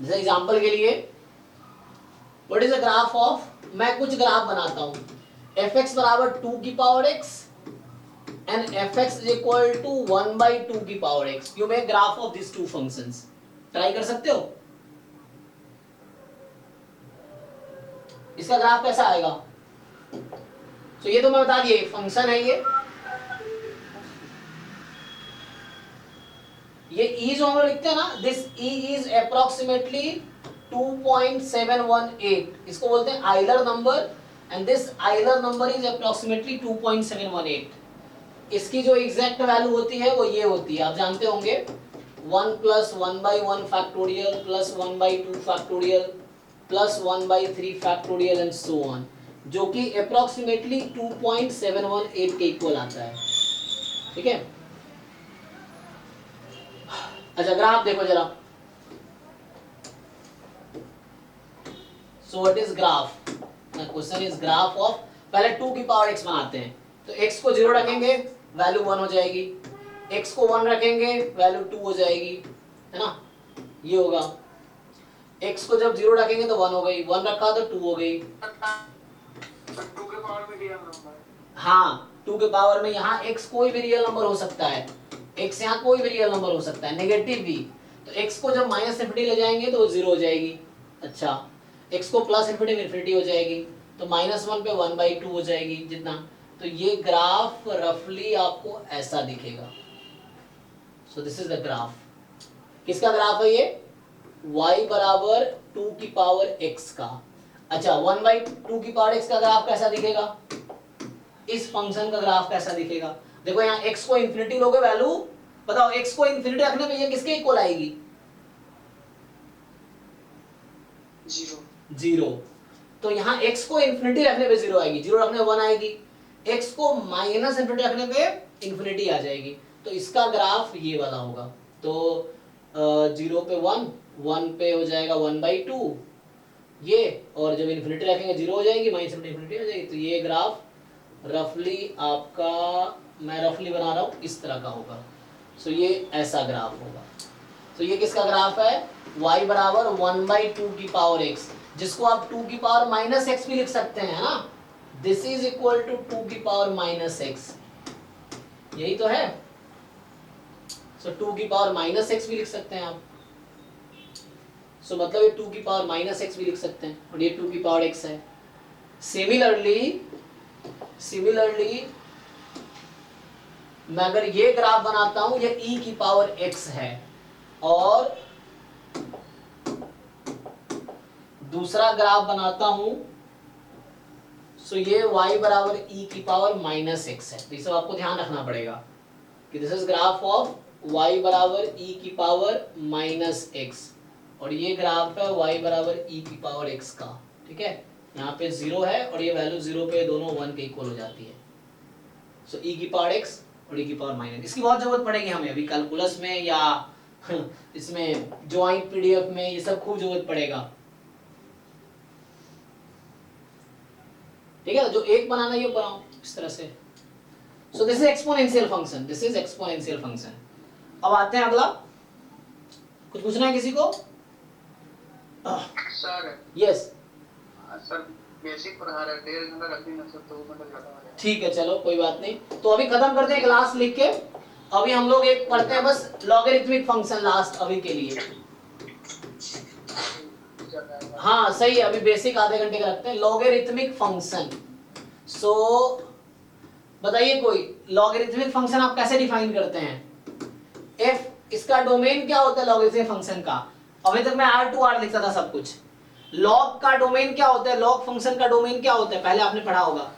जैसे एग्जांपल के लिए what is the graph of, मैं कुछ ग्राफ बनाता हूं, fx बराबर 2 की power x and fx is equal to 1 by 2 की power x, you make graph of these two functions, try कर सकते हो, इसका ग्राफ कैसा आएगा? तो ये तो मैं बता दिए फंक्शन है, ये e जो हम लिखते हैं ना, दिस e इज अप्रोक्सीमेटली 2.718, इसको बोलते हैं Euler number, and this Euler number is approximately 2.718, इसकी जो एग्जैक्ट वैल्यू होती है वो ये होती है, आप जानते होंगे 1 + 1 by 1 factorial plus 1 by 2 factorial plus 1 by 3 factorial and so on, जो कि अप्रोक्सीमेटली 2.718 के इक्वल आता है, ठीक है। अच्छा ग्राफ देखो जरा, so what is graph, question is graph of, पहले 2 की पावर x बनाते हैं, तो x को 0 रखेंगे वैल्यू 1 हो जाएगी, x को 1 रखेंगे वैल्यू 2 हो जाएगी, है ना, ये होगा, x को जब 0 रखेंगे तो 1 हो गई, 1 रखा तो 2 हो गई, 2 के पावर में रियल नंबर, हाँ 2 के पावर में यहाँ x कोई भी रियल नंबर हो सकता है, x यहाँ कोई भी रियल नंबर हो सकता है, नेगेटिव भी, तो x को जब माइनस इन्फिनिटी ले जाएंगे तो 0 हो जाएगी, अच्छा x को प्लस इन्फिनिटी हो जाएगी, तो -1 पे 1/2 हो जाएगी जितना, तो ये ग्राफ रफली आपको ऐसा दिखेगा, सो दिस इज द ग्राफ, किसका ग्राफ है ये, y बराबर 2 की पावर x का, अच्छा 1/2 की पावर x का ग्राफ कैसा दिखेगा, इस फंक्शन का ग्राफ कैसा दिखेगा, देखो यहाँ x को इंफिनिटी लोगे वैल्यू, बताओ x को इंफिनिटी रखने पे ये किसके इक्वल आएगी, 0, 0, तो यहाँ x को इंफिनिटी रखने पे 0 आएगी, 0 रखने पे 1 आएगी, x को माइनस इन्फिनिटी रखने पे इन्फिनिटी आ जाएगी, तो इसका ग्राफ ये वाला होगा। तो 0 पे 1, 1 पे हो जाएगा 1/2 ये, और जब इन्फिनिटी रखेंगे 0 हो जाएगी, माइनस इन्फिनिटी हो जाएगी। तो ये ग्राफ रफली आपका, मैं रफली बना रहा हूँ, इस तरह का होगा। सो ये ऐसा ग्राफ होगा। तो ये किसका ग्राफ है? y बराबर 1/2 की पावर x, जिसको आप 2 की पावर माइनस एक्स भी लिख सकते हैं ना। दिस इज इक्वल टू 2 की पावर माइनस एक्स, यही तो है। सो 2 की पावर माइनस एक्स भी लिख सकते हैं आप। सो मतलब ये 2 की पावर माइनस एक्स भी लिख सकते हैं, और ये 2 की पावर x है। सिमिलरली मैं अगर ये ग्राफ बनाता हूं, ये e की पावर x है, और दूसरा ग्राफ बनाता हूं, सो ये y बराबर e की पावर माइनस एक्स है। तो ये सब आपको ध्यान रखना पड़ेगा कि this is graph of y बराबर e की पावर माइनस एक्स, और ये ग्राफ है y बराबर e की पावर x का। ठीक है, यहाँ पे 0 है और ये वैल्यू 0 पे दोनों 1 के इक्वल हो जाती है। सो e की पावर x और e की पावर माइनस, इसकी बहुत जरूरत पड़ेगी हमें अभी कैलकुलस में या इसमें ज्वाइंट पीडीएफ में, ये सब खूब जरूरत पड़ेगा। ठीक है, जो एक बनाना ये बनाओ इस तरह से। सो this is exponential function, this is exponential function. अब आते हैं अगला, कुछ पूछना है किसी को? सर यस सर बेसिक पढ़ा रहे, 1.5 घंटा रख देना सर, 2 घंटा खत्म हो जाएगा। ठीक है, चलो कोई बात नहीं। तो अभी खत्म करते हैं क्लास लिख के। अभी हम लोग एक पढ़ते हैं बस लॉगरिथमिक फंक्शन लास्ट अभी के लिए। हाँ सही है, अभी बेसिक आधे घंटे का रखते हैं, लॉगरिथमिक फंक्शन। सो बताइए कोई, लॉगरिथमिक फंक्शन आप कैसे डिफाइन करते हैं? f, इसका डोमेन क्या होता है लॉगरिथमिक फंक्शन का? अभी तक मैं r to r लिखता था सब कुछ। लॉग का डोमेन क्या होता है? लॉग फंक्शन का डोमेन क्या होता है? पहले आपने पढ़ा होगा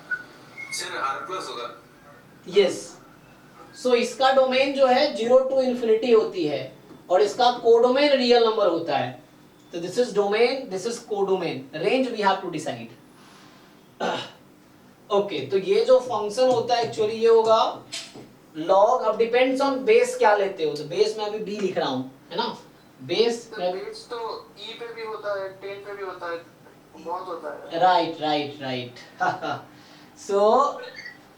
सर r प्लस होगा। यस। सो इसका डोमेन जो है 0 to इन्फिनिटी होती है, और इसका कोडोमेन रियल नंबर होता है। तो this is domain, this is codomain, range we have to decide. Okay, तो ये जो फंक्शन होता है एक्चुअली ये होगा लॉग। अब डिपेंड्स ऑन बेस क्या लेते हो, तो बेस में अभी b लिख रहा हूं, है ना। बेस तो ई पे भी होता है, 10 पे भी होता है, बहुत होता है। राइट। सो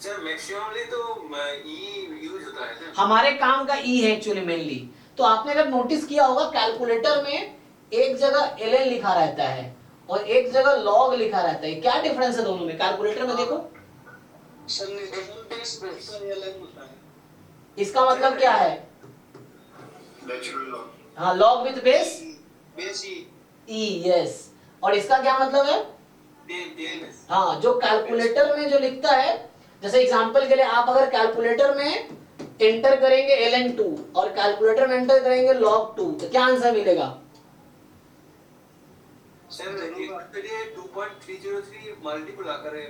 सर मैक्सिममली तो e यूज होता है ना। हमारे काम का e है एक्चुअली मेनली। तो आपने अगर नोटिस किया होगा कैलकुलेटर में एक जगह ln लिखा रहता है और एक जगह log लिखा रहता है, क्या डिफरेंस है दोनों में? कैलकुलेटर में देखो सर बेस अलग होता है। इसका मतलब क्या है? Natural law. हाँ, log with base base e, yes. और इसका क्या मतलब है? हाँ, जो कैलकुलेटर में जो लिखता है, जैसे एग्जांपल के लिए आप अगर कैलकुलेटर में एंटर करेंगे ln2 और कैलकुलेटर में एंटर करेंगे log2, तो क्या आंसर मिलेगा? सर 2.303 मल्टीपल आकर है।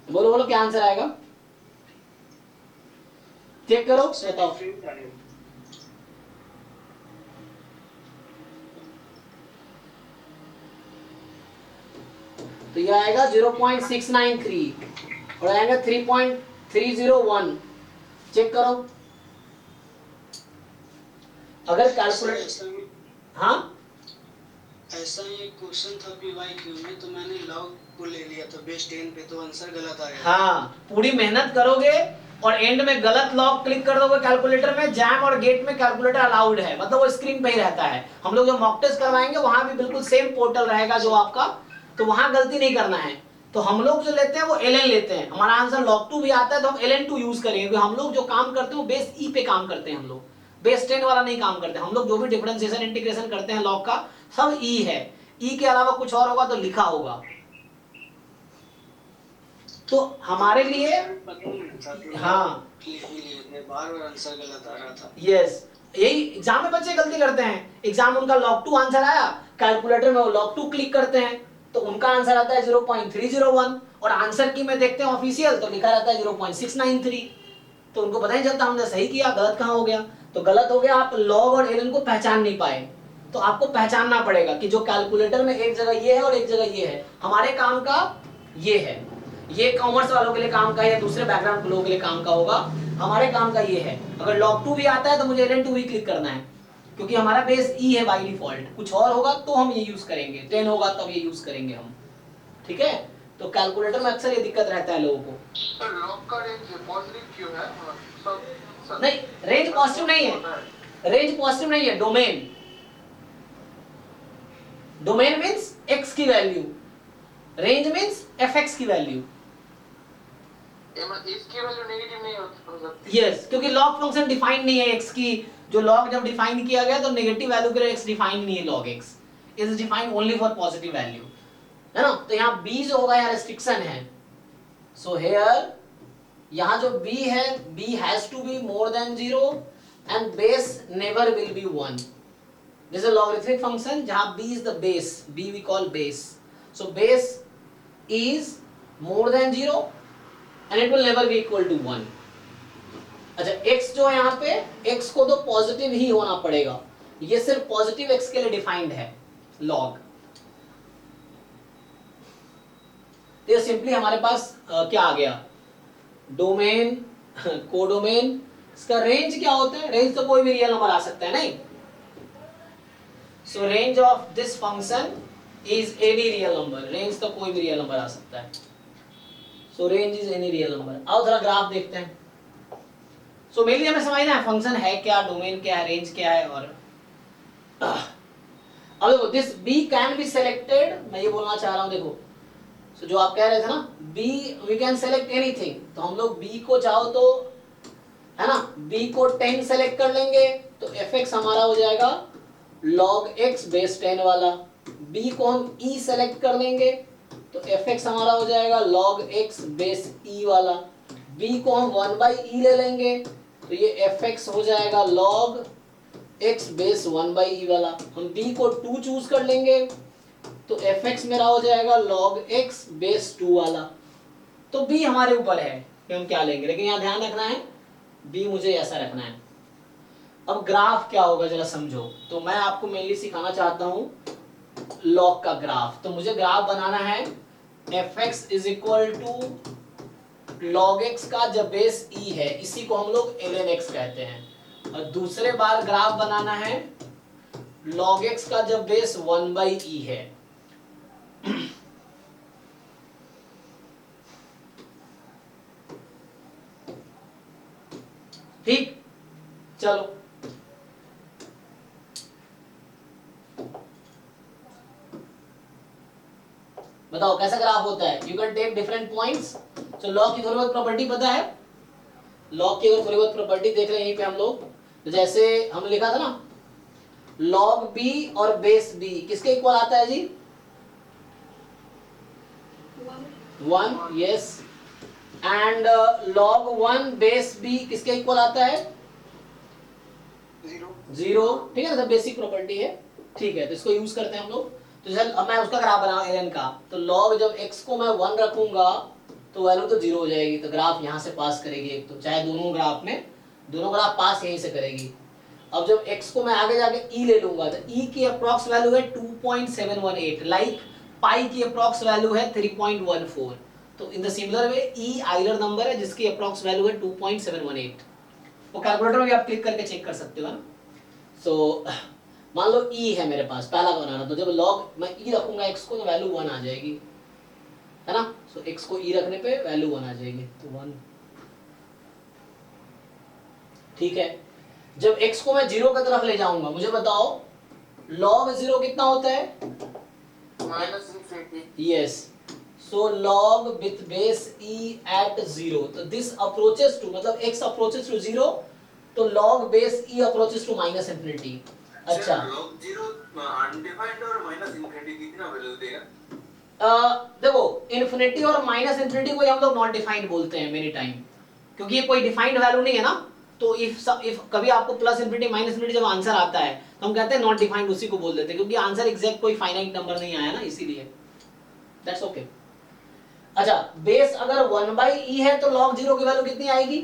बोलो क्या आंसर आएगा? चेक करो, बताओ। तो ये आएगा 0.693 और आएगा 3.301। चेक करो अगर कैलकुलेट। हाँ ऐसा ही एक क्वेश्चन था पीवाईक्यू में, तो मैंने लॉग को ले लिया था बेस 10 पे, तो आंसर गलत आया। हाँ, पूरी मेहनत करोगे और एंड में गलत लॉग क्लिक कर दोगे कैलकुलेटर में। जैम और गेट में कैलकुलेटर अलाउड है, मतलब वो स्क्रीन पे ही रहता है। हम लोग जो मॉक टेस्ट करवाएंगे वहां भी बिल्कुल सेम पोर्टल रहेगा जो आपका, तो वहां गलती नहीं करना है। तो हम लोग जो लेते हैं वो ln लेते हैं। हमारा आंसर log2 भी आता है तो हम ln2 यूज करेंगे, क्योंकि हम लोग जो काम करते हैं वो बेस e पे काम करते हैं। हम लोग बेस 10 वाला नहीं काम करते। हम लोग जो भी डिफरेंशिएशन इंटीग्रेशन करते हैं लॉग का, सब e है। e के अलावा कुछ और होगा तो लिखा होगा। तो हमारे लिए हाँ बार आंसर गलत आ रहा था। यस, यही एग्जाम में बच्चे गलती करते हैं। एग्जाम उनका log2 आंसर आया, कैलकुलेटर में वो log2 क्लिक करते हैं तो उनका आंसर आता है 0.301, और आंसर की में देखते हैं ऑफिशियल तो लिखा रहता है 0.693। तो उनको पता नहीं चलता हमने सही किया, गलत कहाँ हो गया। तो गलत हो गया, आप log और ln को पहचान नहीं पाए। तो आपको पहचानना पड़ेगा कि जो कैलकुलेटर में एक जगह ये है और एक जगह ये है, हमारे काम का ये है। ये कॉमर्स वालों के लिए काम का है या दूसरे बैकग्राउंड के लोगों के लिए काम का होगा, हमारे काम का ये है। अगर log 2 भी आता है तो मुझे ln 2 भी क्लिक करना है, क्योंकि हमारा बेस ई है बाय डिफॉल्ट। कुछ और होगा तो हम ये यूज करेंगे, 10 होगा तब ये यूज करेंगे हम, ठीक है। तो कैलकुलेटर में अक्सर ये दिक्कत रहता है लोगों को। सर लॉग का रेंज पॉजिटिव क्यों है? सब नहीं, रेंज पॉजिटिव नहीं है, रेंज पॉजिटिव नहीं है, डोमेन। डोमेन मींस x की वैल्यू, रेंज मींस fx की वैल्यू। इसकी वैल्यू नेगेटिव नहीं हो सकती। यस, क्योंकि लॉग फंक्शन डिफाइन नहीं है x की। जो लॉग जब डिफाइन किया गया तो नेगेटिव वैल्यू के लिए x डिफाइन नहीं है, log x is defined only for positive value, है ना। तो यहाँ b जो होगा यहाँ रेस्ट्रिक्शन है। सो हियर यहाँ जो b है, b has to be more than 0 and base never will be 1। This is a logarithmic function जहाँ b is the base, b we call base. So base is more than 0 and it will never be equal to 1. अच्छा, x जो है यहाँ पे, x को तो positive ही होना पड़ेगा, ये सिर्फ पॉजिटिव x के लिए डिफाइंड है log। तो ये सिंपली हमारे पास क्या आ गया, डोमेन, कोडोमेन। इसका रेंज क्या होता है? रेंज तो कोई भी रियल नंबर आ सकता है, नहीं। So range of this function is any real number. Range तो कोई भी रियल नंबर आ सकता है। So range is any real number. आओ थोड़ा ग्राफ देखते हैं। So मेनली हमें समझना है फंक्शन है क्या, डोमेन क्या है, रेंज क्या है। और अब देखो, this b can be selected, मैं ये बोलना चाह रहा हूँ, देखो। So जो आप कह रहे थे ना, b we can select anything, तो हम लोग b को चाहो तो, है ना, b को 10 सेलेक्ट कर लेंगे तो fx हमारा हो जाएगा log x बेस 10 वाला। b को हम e सेलेक्ट कर लेंगे तो fx हमारा हो जाएगा log x बेस e वाला। b को हम 1/e ले लेंगे तो ये fx हो जाएगा log x बेस 1/e वाला। हम b को 2 चूज कर लेंगे तो fx मेरा हो जाएगा log x बेस 2 वाला। तो b हमारे ऊपर है कि हम क्या लेंगे, लेकिन यहाँ ध्यान रखना है b मुझे ऐसा रखना है। अब ग्राफ क्या होगा जरा समझो। तो मैं आपको मेनली सिखाना चाहता हूं लॉग का ग्राफ। तो मुझे ग्राफ बनाना है fx is equal to log x का जब बेस e है, इसी को हम लोग ln x कहते हैं। और दूसरे बार ग्राफ बनाना है log x का जब बेस 1/e है। ठीक, चलो बताओ कैसा ग्राफ होता है। You can take different points. तो लॉग की थोड़ी बहुत प्रॉपर्टी पता है, लॉग की अगर थोड़ी बहुत प्रॉपर्टी देख रहे हैं यहीं पे हम लोग, तो जैसे हम लिखा था ना, log b और बेस b किसके इक्वल आता है जी? 1, yes. And log 1 base b किसके इक्वल आता है? 0। ठीक है ना, बेसिक प्रॉपर्टी है। ठीक है, तो इसको यूज करते हैं हम लोग। तो चल अब मैं उसका ग्राफ बनाऊं ln का। तो log जब x को मैं 1 रखूंगा तो वैल्यू तो 0 हो जाएगी, तो ग्राफ यहाँ से पास करेगी एक, तो चाहे दोनों ग्राफ में, दोनों ग्राफ पास यहीं से करेगी। अब जब x को मैं आगे जाके e ले लूंगा तो e की अप्रॉक्स वैल्यू है 2.718, लाइक पाई की अप्रॉक्स वैल्यू है 3.14। तो in the similar way e Euler number है जिसकी अप्रॉक्स वैल्यू है 2.718। वो कैलकुलेटर में भी आप क्लिक करके चेक कर सकते हो ना। सो मान लो e है मेरे पास, पहला का बनाना, तो जब log मैं e रखूंगा x को तो वैल्यू 1 आ जाएगी, है ना। सो x को e रखने पे वैल्यू 1 आ जाएगी, तो 1। ठीक है, जब x को मैं 0 की तरफ ले जाऊंगा, मुझे बताओ log 0 कितना होता है? -∞। Yes. So log with base e at 0, तो दिस अप्रोचेस टू, मतलब x अप्रोचेस टू 0, तो log base e approaches to -∞। अच्छा, log 0 अनडिफाइंड और -∞ कितना वैल्यू देगा? देखो इन्फिनिटी और -∞ को हम लोग नॉट डिफाइंड बोलते हैं मेनी टाइम, क्योंकि ये कोई डिफाइंड वैल्यू नहीं है ना। तो इफ कभी आपको +∞ -∞ जब आंसर आता है तो हम कहते हैं नॉट डिफाइंड, उसी को बोल देते हैं, क्योंकि आंसर एग्जैक्ट कोई फाइनाइट नंबर नहीं आया ना, इसीलिए। That's okay. अच्छा, बेस अगर 1/e है तो log 0 की वैल्यू कितनी आएगी?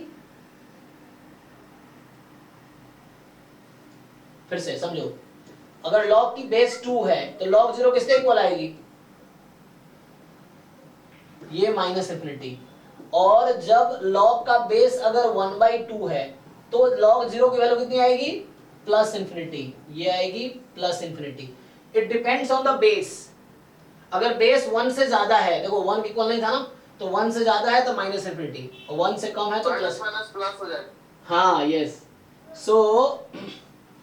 फिर से समझो, अगर log की बेस 2 है तो log 0 किसके इक्वल आएगी? ये माइनस इन्फिनिटी। और जब लॉग का बेस अगर 1/2 है तो लॉग 0 की वैल्यू कितनी आएगी? Plus infinity. ये आएगी plus infinity. It depends on the base. अगर बेस 1 से ज्यादा है, देखो 1 के इक्वल नहीं था ना, तो 1 से ज्यादा है तो माइनस इन्फिनिटी, और 1 से कम है तो प्लस। माइनस प्लस हो जाएगा। हाँ यस। सो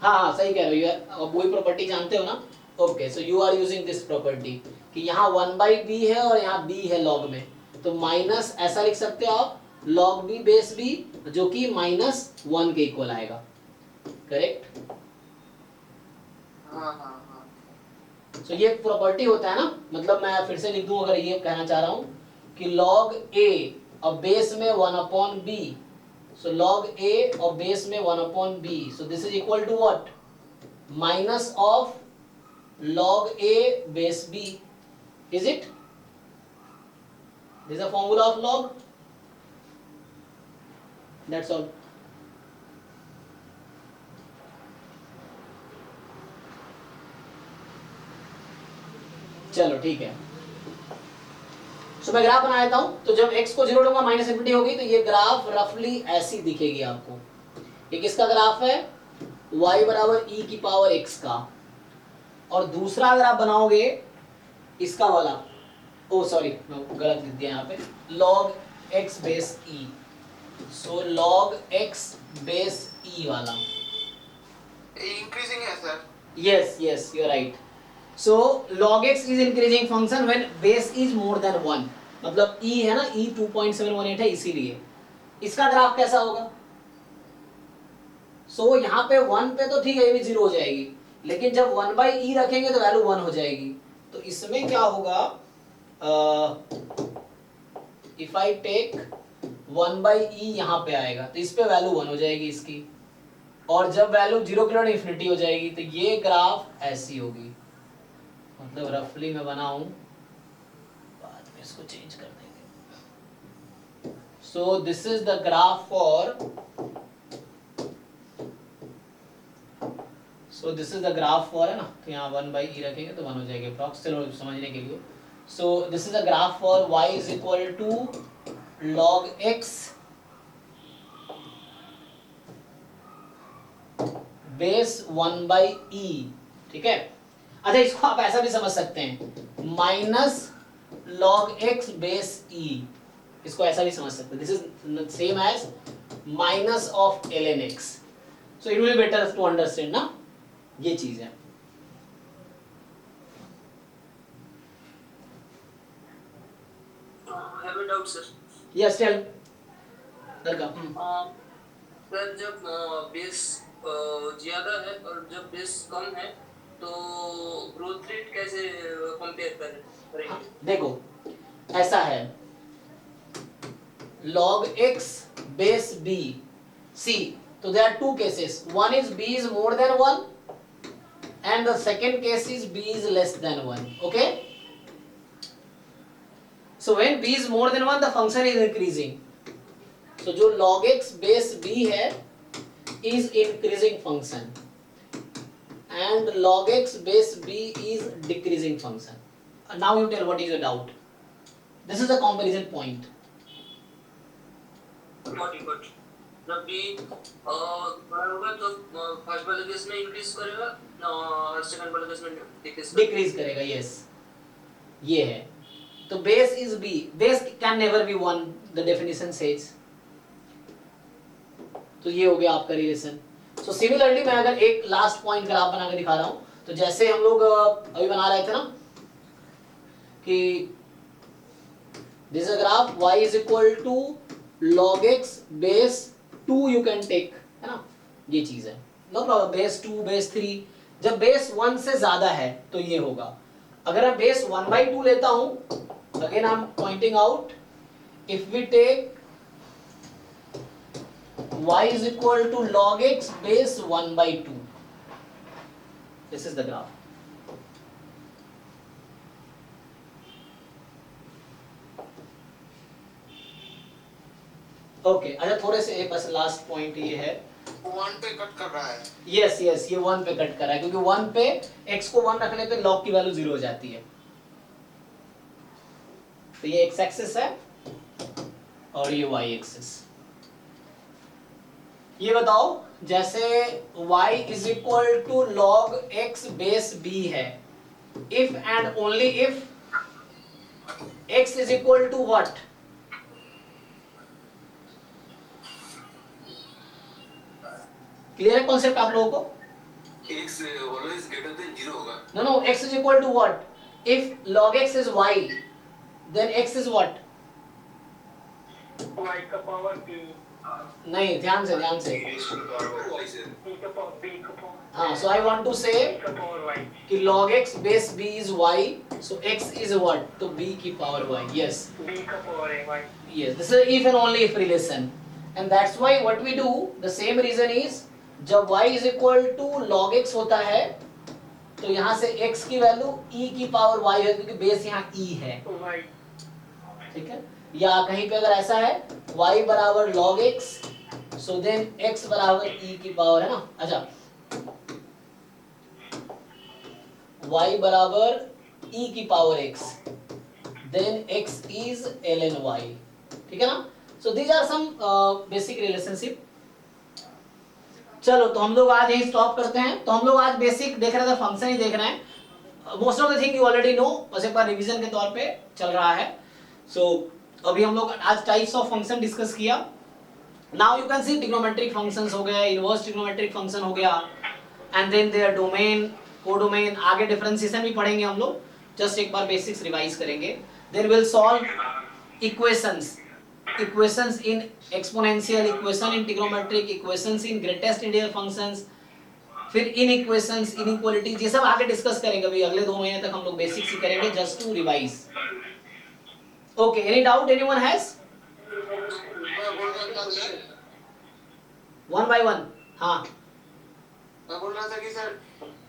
हाँ सही कह रहे हो, अब वही प्रॉपर्टी जानते हो ना। Okay, so you are using this property कि यहाँ 1/b है और यहाँ b है लॉग में, तो माइनस ऐसा लिख सकते हो आप, लॉग b बेस b, जो कि -1 के इक्वल आएगा। करेक्ट? हाँ हाँ हाँ। तो ये प्रॉपर्टी होता है ना, मतलब मैं फिर से लिख दूं, अगर ये कहना चाह रहा हूं कि log a और बेस में 1/b, so log a और बेस में 1/b, so this is equal to what? Minus of log a base b, is it? This is a formula of log. That's all. चलो ठीक है। सो मैं graph बना देता हूं। तो जब x को 0 दूंगा माइनस इन्फिनिटी होगी, तो ये ग्राफ रफली ऐसी दिखेगी आपको। एक इसका ग्राफ है y बराबर e की पावर x का, और दूसरा अगर आप बनाओगे इसका वाला, ओ सॉरी गलत लिख दिया यहाँ पे, log x बेस e, सो log x बेस e वाला। इंक्रीजिंग है sir. Yes, yes, you're right. So log x is increasing function when base is more than 1. मतलब e है ना, e 2.718 है, इसीलिए इसका ग्राफ कैसा होगा? सो यहाँ पे 1 पे तो ठीक है, ये भी 0 हो जाएगी, लेकिन जब 1/e रखेंगे तो वैल्यू 1 हो जाएगी। तो इसमें क्या होगा, इफ आई टेक 1/e यहाँ पे आएगा तो इस पे वैल्यू 1 हो जाएगी इसकी, और जब वैल्यू 0 की तरफ इन्फिनिटी हो जाएगी तो ये ग्राफ ऐसी होगी। मतलब रफली मैं बनाऊं, बाद में इसको चेंज कर देंगे। सो this is the graph for, so this is the graph for, है ना, तो यहाँ 1/e रखेंगे तो 1 हो जाएगी अप्रॉक्स, चलो समझने के लिए। So this is the graph for y is equal to log x base 1/e, ठीक है। अच्छा, इसको आप ऐसा भी समझ सकते हैं, minus log x base e, इसको ऐसा भी समझ सकते हैं, this is same as minus of ln x। So it will be better to understand ना, ये चीज है। Have a doubt sir. Yes tell welcome. Sir जब बेस ज्यादा है और जब बेस कम है तो ग्रोथ रेट कैसे कंपेयर करेंगे? देखो ऐसा है, log x base b, see, so there are two cases, one is b is more than 1 and the second case is b is less than 1, okay? So when b is more than 1 the function is increasing, so जो log x base b है is increasing function and log x base b is decreasing function. Now you tell what is your doubt. This is a comparison point. Got. जब भी बड़ा होगा तो first वाले case में increase करेगा और सेकंड वाले केस में डिक्रीज करेगा, यस, ये है। तो base is b, base can never be 1, the definition says. तो ये हो गया आपका रिलेशन। सो सिमिलरली मैं अगर एक लास्ट पॉइंट ग्राफ बना के दिखा रहा हूं, तो जैसे हम लोग अभी बना रहे थे ना कि this graph y is equal to log x base 2 you can take, है ना, ये चीज है, नो प्रॉब्लम, बेस 2 बेस 3। जब बेस 1 से ज्यादा है तो ये होगा। अगर मैं बेस 1/2 लेता हूं, again I am pointing out, if we take y is equal to log x base 1/2, this is the graph. Okay, अच्छा थोड़े से बस लास्ट पॉइंट ये है, 1 पे कट कर रहा है। यस यस, ये 1 पे कट कर रहा है क्योंकि 1 पे x को 1 रखने पे log की वैल्यू 0 हो जाती है। तो ये x एक्सिस है और ये y एक्सिस। ये बताओ जैसे y is equal to log x base b है, if and only if x is equal to what? Clear है कॉन्सेप्ट आप लोगों को? x always greater than 0 होगा। No, no, x is equal to what? If log x is y, then x is what? y का power b नहीं, ध्यान से y से b का पावर b का पावर हाँ, so I want to say b का पावर y कि log x base b is y, so x is what? तो b की power y, yes, b का पावर है y yes. This is if and only if relation, and that's why what we do, the same reason is जब y is equal to log x होता है तो यहाँ से x की value e की पावर y है क्योंकि बेस यहाँ e है, y ठीक है। या कहीं पे अगर ऐसा है y बराबर log x, so then x बराबर e की पावर है ना, अच्छा y बराबर e की power x, then x is ln y, ठीक है ना। so these are some basic relationship। चलो तो हम लोग आज यही स्टॉप करते हैं। तो हम लोग आज बेसिक देख रहे थे, फंक्शन ही देख रहे हैं। Most of the thing you already know, बस एक बार रिवीजन के तौर पे चल रहा है। सो अभी हम लोग आज टाइप्स ऑफ फंक्शन डिस्कस किया। Now you can see trigonometric functions हो गए, इनवर्स ट्रिग्नोमेट्रिक फंक्शन हो गया, and then their domain, codomain, आगे डिफरेंशिएशन भी पढ़ेंगे हम लोग। जस्ट एक बार बेसिक्स रिवाइज करेंगे। Then will solve equations, equations in exponential equation, in trigonometric equations, in greatest integer functions, फिर inequations, inequalities, ये सब आगे डिस्कस करेंगे। अभी अगले 2 महीने तक हम लोग बेसिक्स ही करेंगे, just to revise. Okay, any doubt anyone has? One by one. हाँ, मैं बोल रहा था कि सर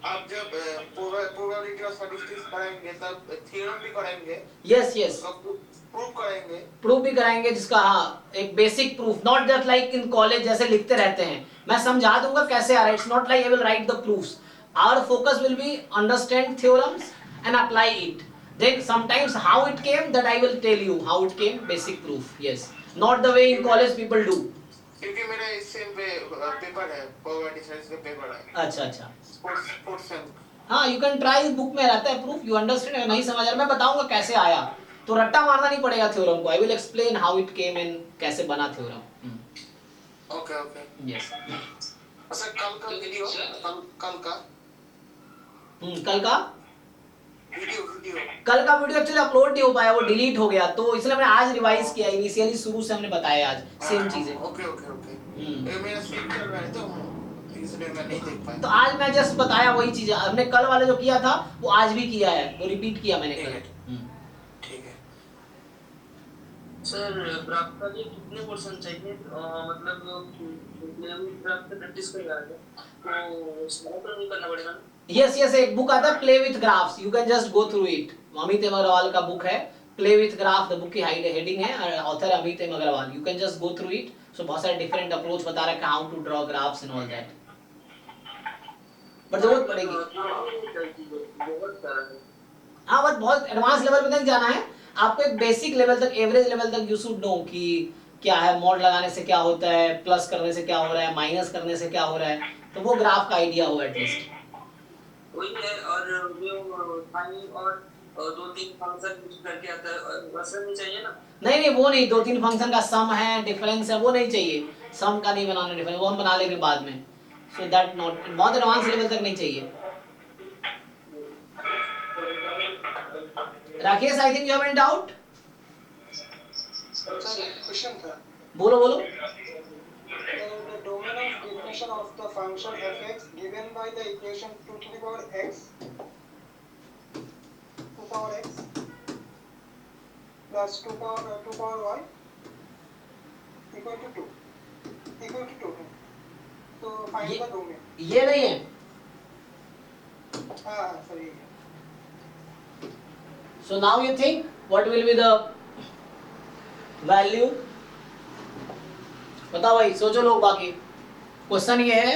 आप जब प्रोबेबिलिटी और स्टैटिस्टिक्स पढ़ाएंगे तब थ्योरम भी पढ़ाएंगे, यस यस, प्रूफ करेंगे। प्रूफ भी कराएंगे, जिसका हाँ एक basic proof, not just like in college जैसे लिखते रहते हैं। मैं समझा दूंगा कैसे आ रहा है, it's not like I will write the proofs. Our focus will be understand theorems and apply it, then sometimes how it came that I will tell you how it came, basic proof, yes, not the way in college people do. क्योंकि मेरा इस same पे paper है, probability science का paper है। अच्छा अच्छा, sports same. हाँ, यू कैन ट्राई, बुक में रहता है प्रूफ, यू अंडरस्टैंड। अगर नहीं समझ आ रहा, मैं बताऊंगा कैसे आया, तो रट्टा मारना नहीं पड़ेगा थ्योरम को। I will explain how it came and कैसे बना theorem. Okay okay, yes. Sir कल का वीडियो, कल का कल का वीडियो एक्चुअली अपलोड नहीं हो पाया, वो डिलीट हो गया, तो इसलिए मैंने आज रिवाइज किया। इनिशियली शुरू से हमने बताया आज सेम चीजें। ओके ओके ओके, ये मेरा स्किप कर रहा है तो इसलिए मैं नहीं देख पाया। तो आज मैं जस्ट बताया वही चीजें, हमने कल वाले जो किया था वो आज भी किया है, वो रिपीट किया मैंने कल। ठीक है सर, ग्राफ का लिए कितने परसेंट चाहिए? मतलब ग्राफ पे प्रैक्टिस करेगा तो स्मार्टर नहीं करना पड़ेगा ना? यस यस, एक बुक आता है play with graphs, you can just go through it. Amit M Agarwal का बुक है play with graph, the book की हेडिंग है, author Amit M Agarwal, you can just go through it. So बहुत सारे डिफरेंट अप्रोच बता रहा है how to draw graphs and all that, but जरूरत पड़ेगी। हाँ, बट बहुत एडवांस लेवल पे तक जाना है आपको, एक बेसिक लेवल तक, एवरेज लेवल तक यू शुड नो कि क्या है, मॉड लगाने से क्या होता है, प्लस करने से क्या हो रहा है, माइनस करने से क्या हो रहा है, तो वो ग्राफ का आइडिया हो एटलीस्ट। वही है, और जो फाइनल और 2-3 फंक्शन यूज करके आता है, वैसा नहीं चाहिए ना? नहीं नहीं, वो नहीं, 2-3 फंक्शन का सम है, डिफरेंस है, वो नहीं चाहिए। सम का नहीं बनाना डिफरेंस, वो हम बना लेंगे बाद में। सो दैट नॉट, बहुत एडवांस लेवल तक नहीं चाहिए। Rakesh, I think you have any doubt? Sir question था, बोलो बोलो। the domain of definition of the function fx given by the equation 2 to the power x plus 2 power y equal to 2 so find the domain। ये नहीं है, हाँ सही है। so now you think what will be the value? बताओ भाई, सोचो लोग। बाकी क्वेश्चन ये है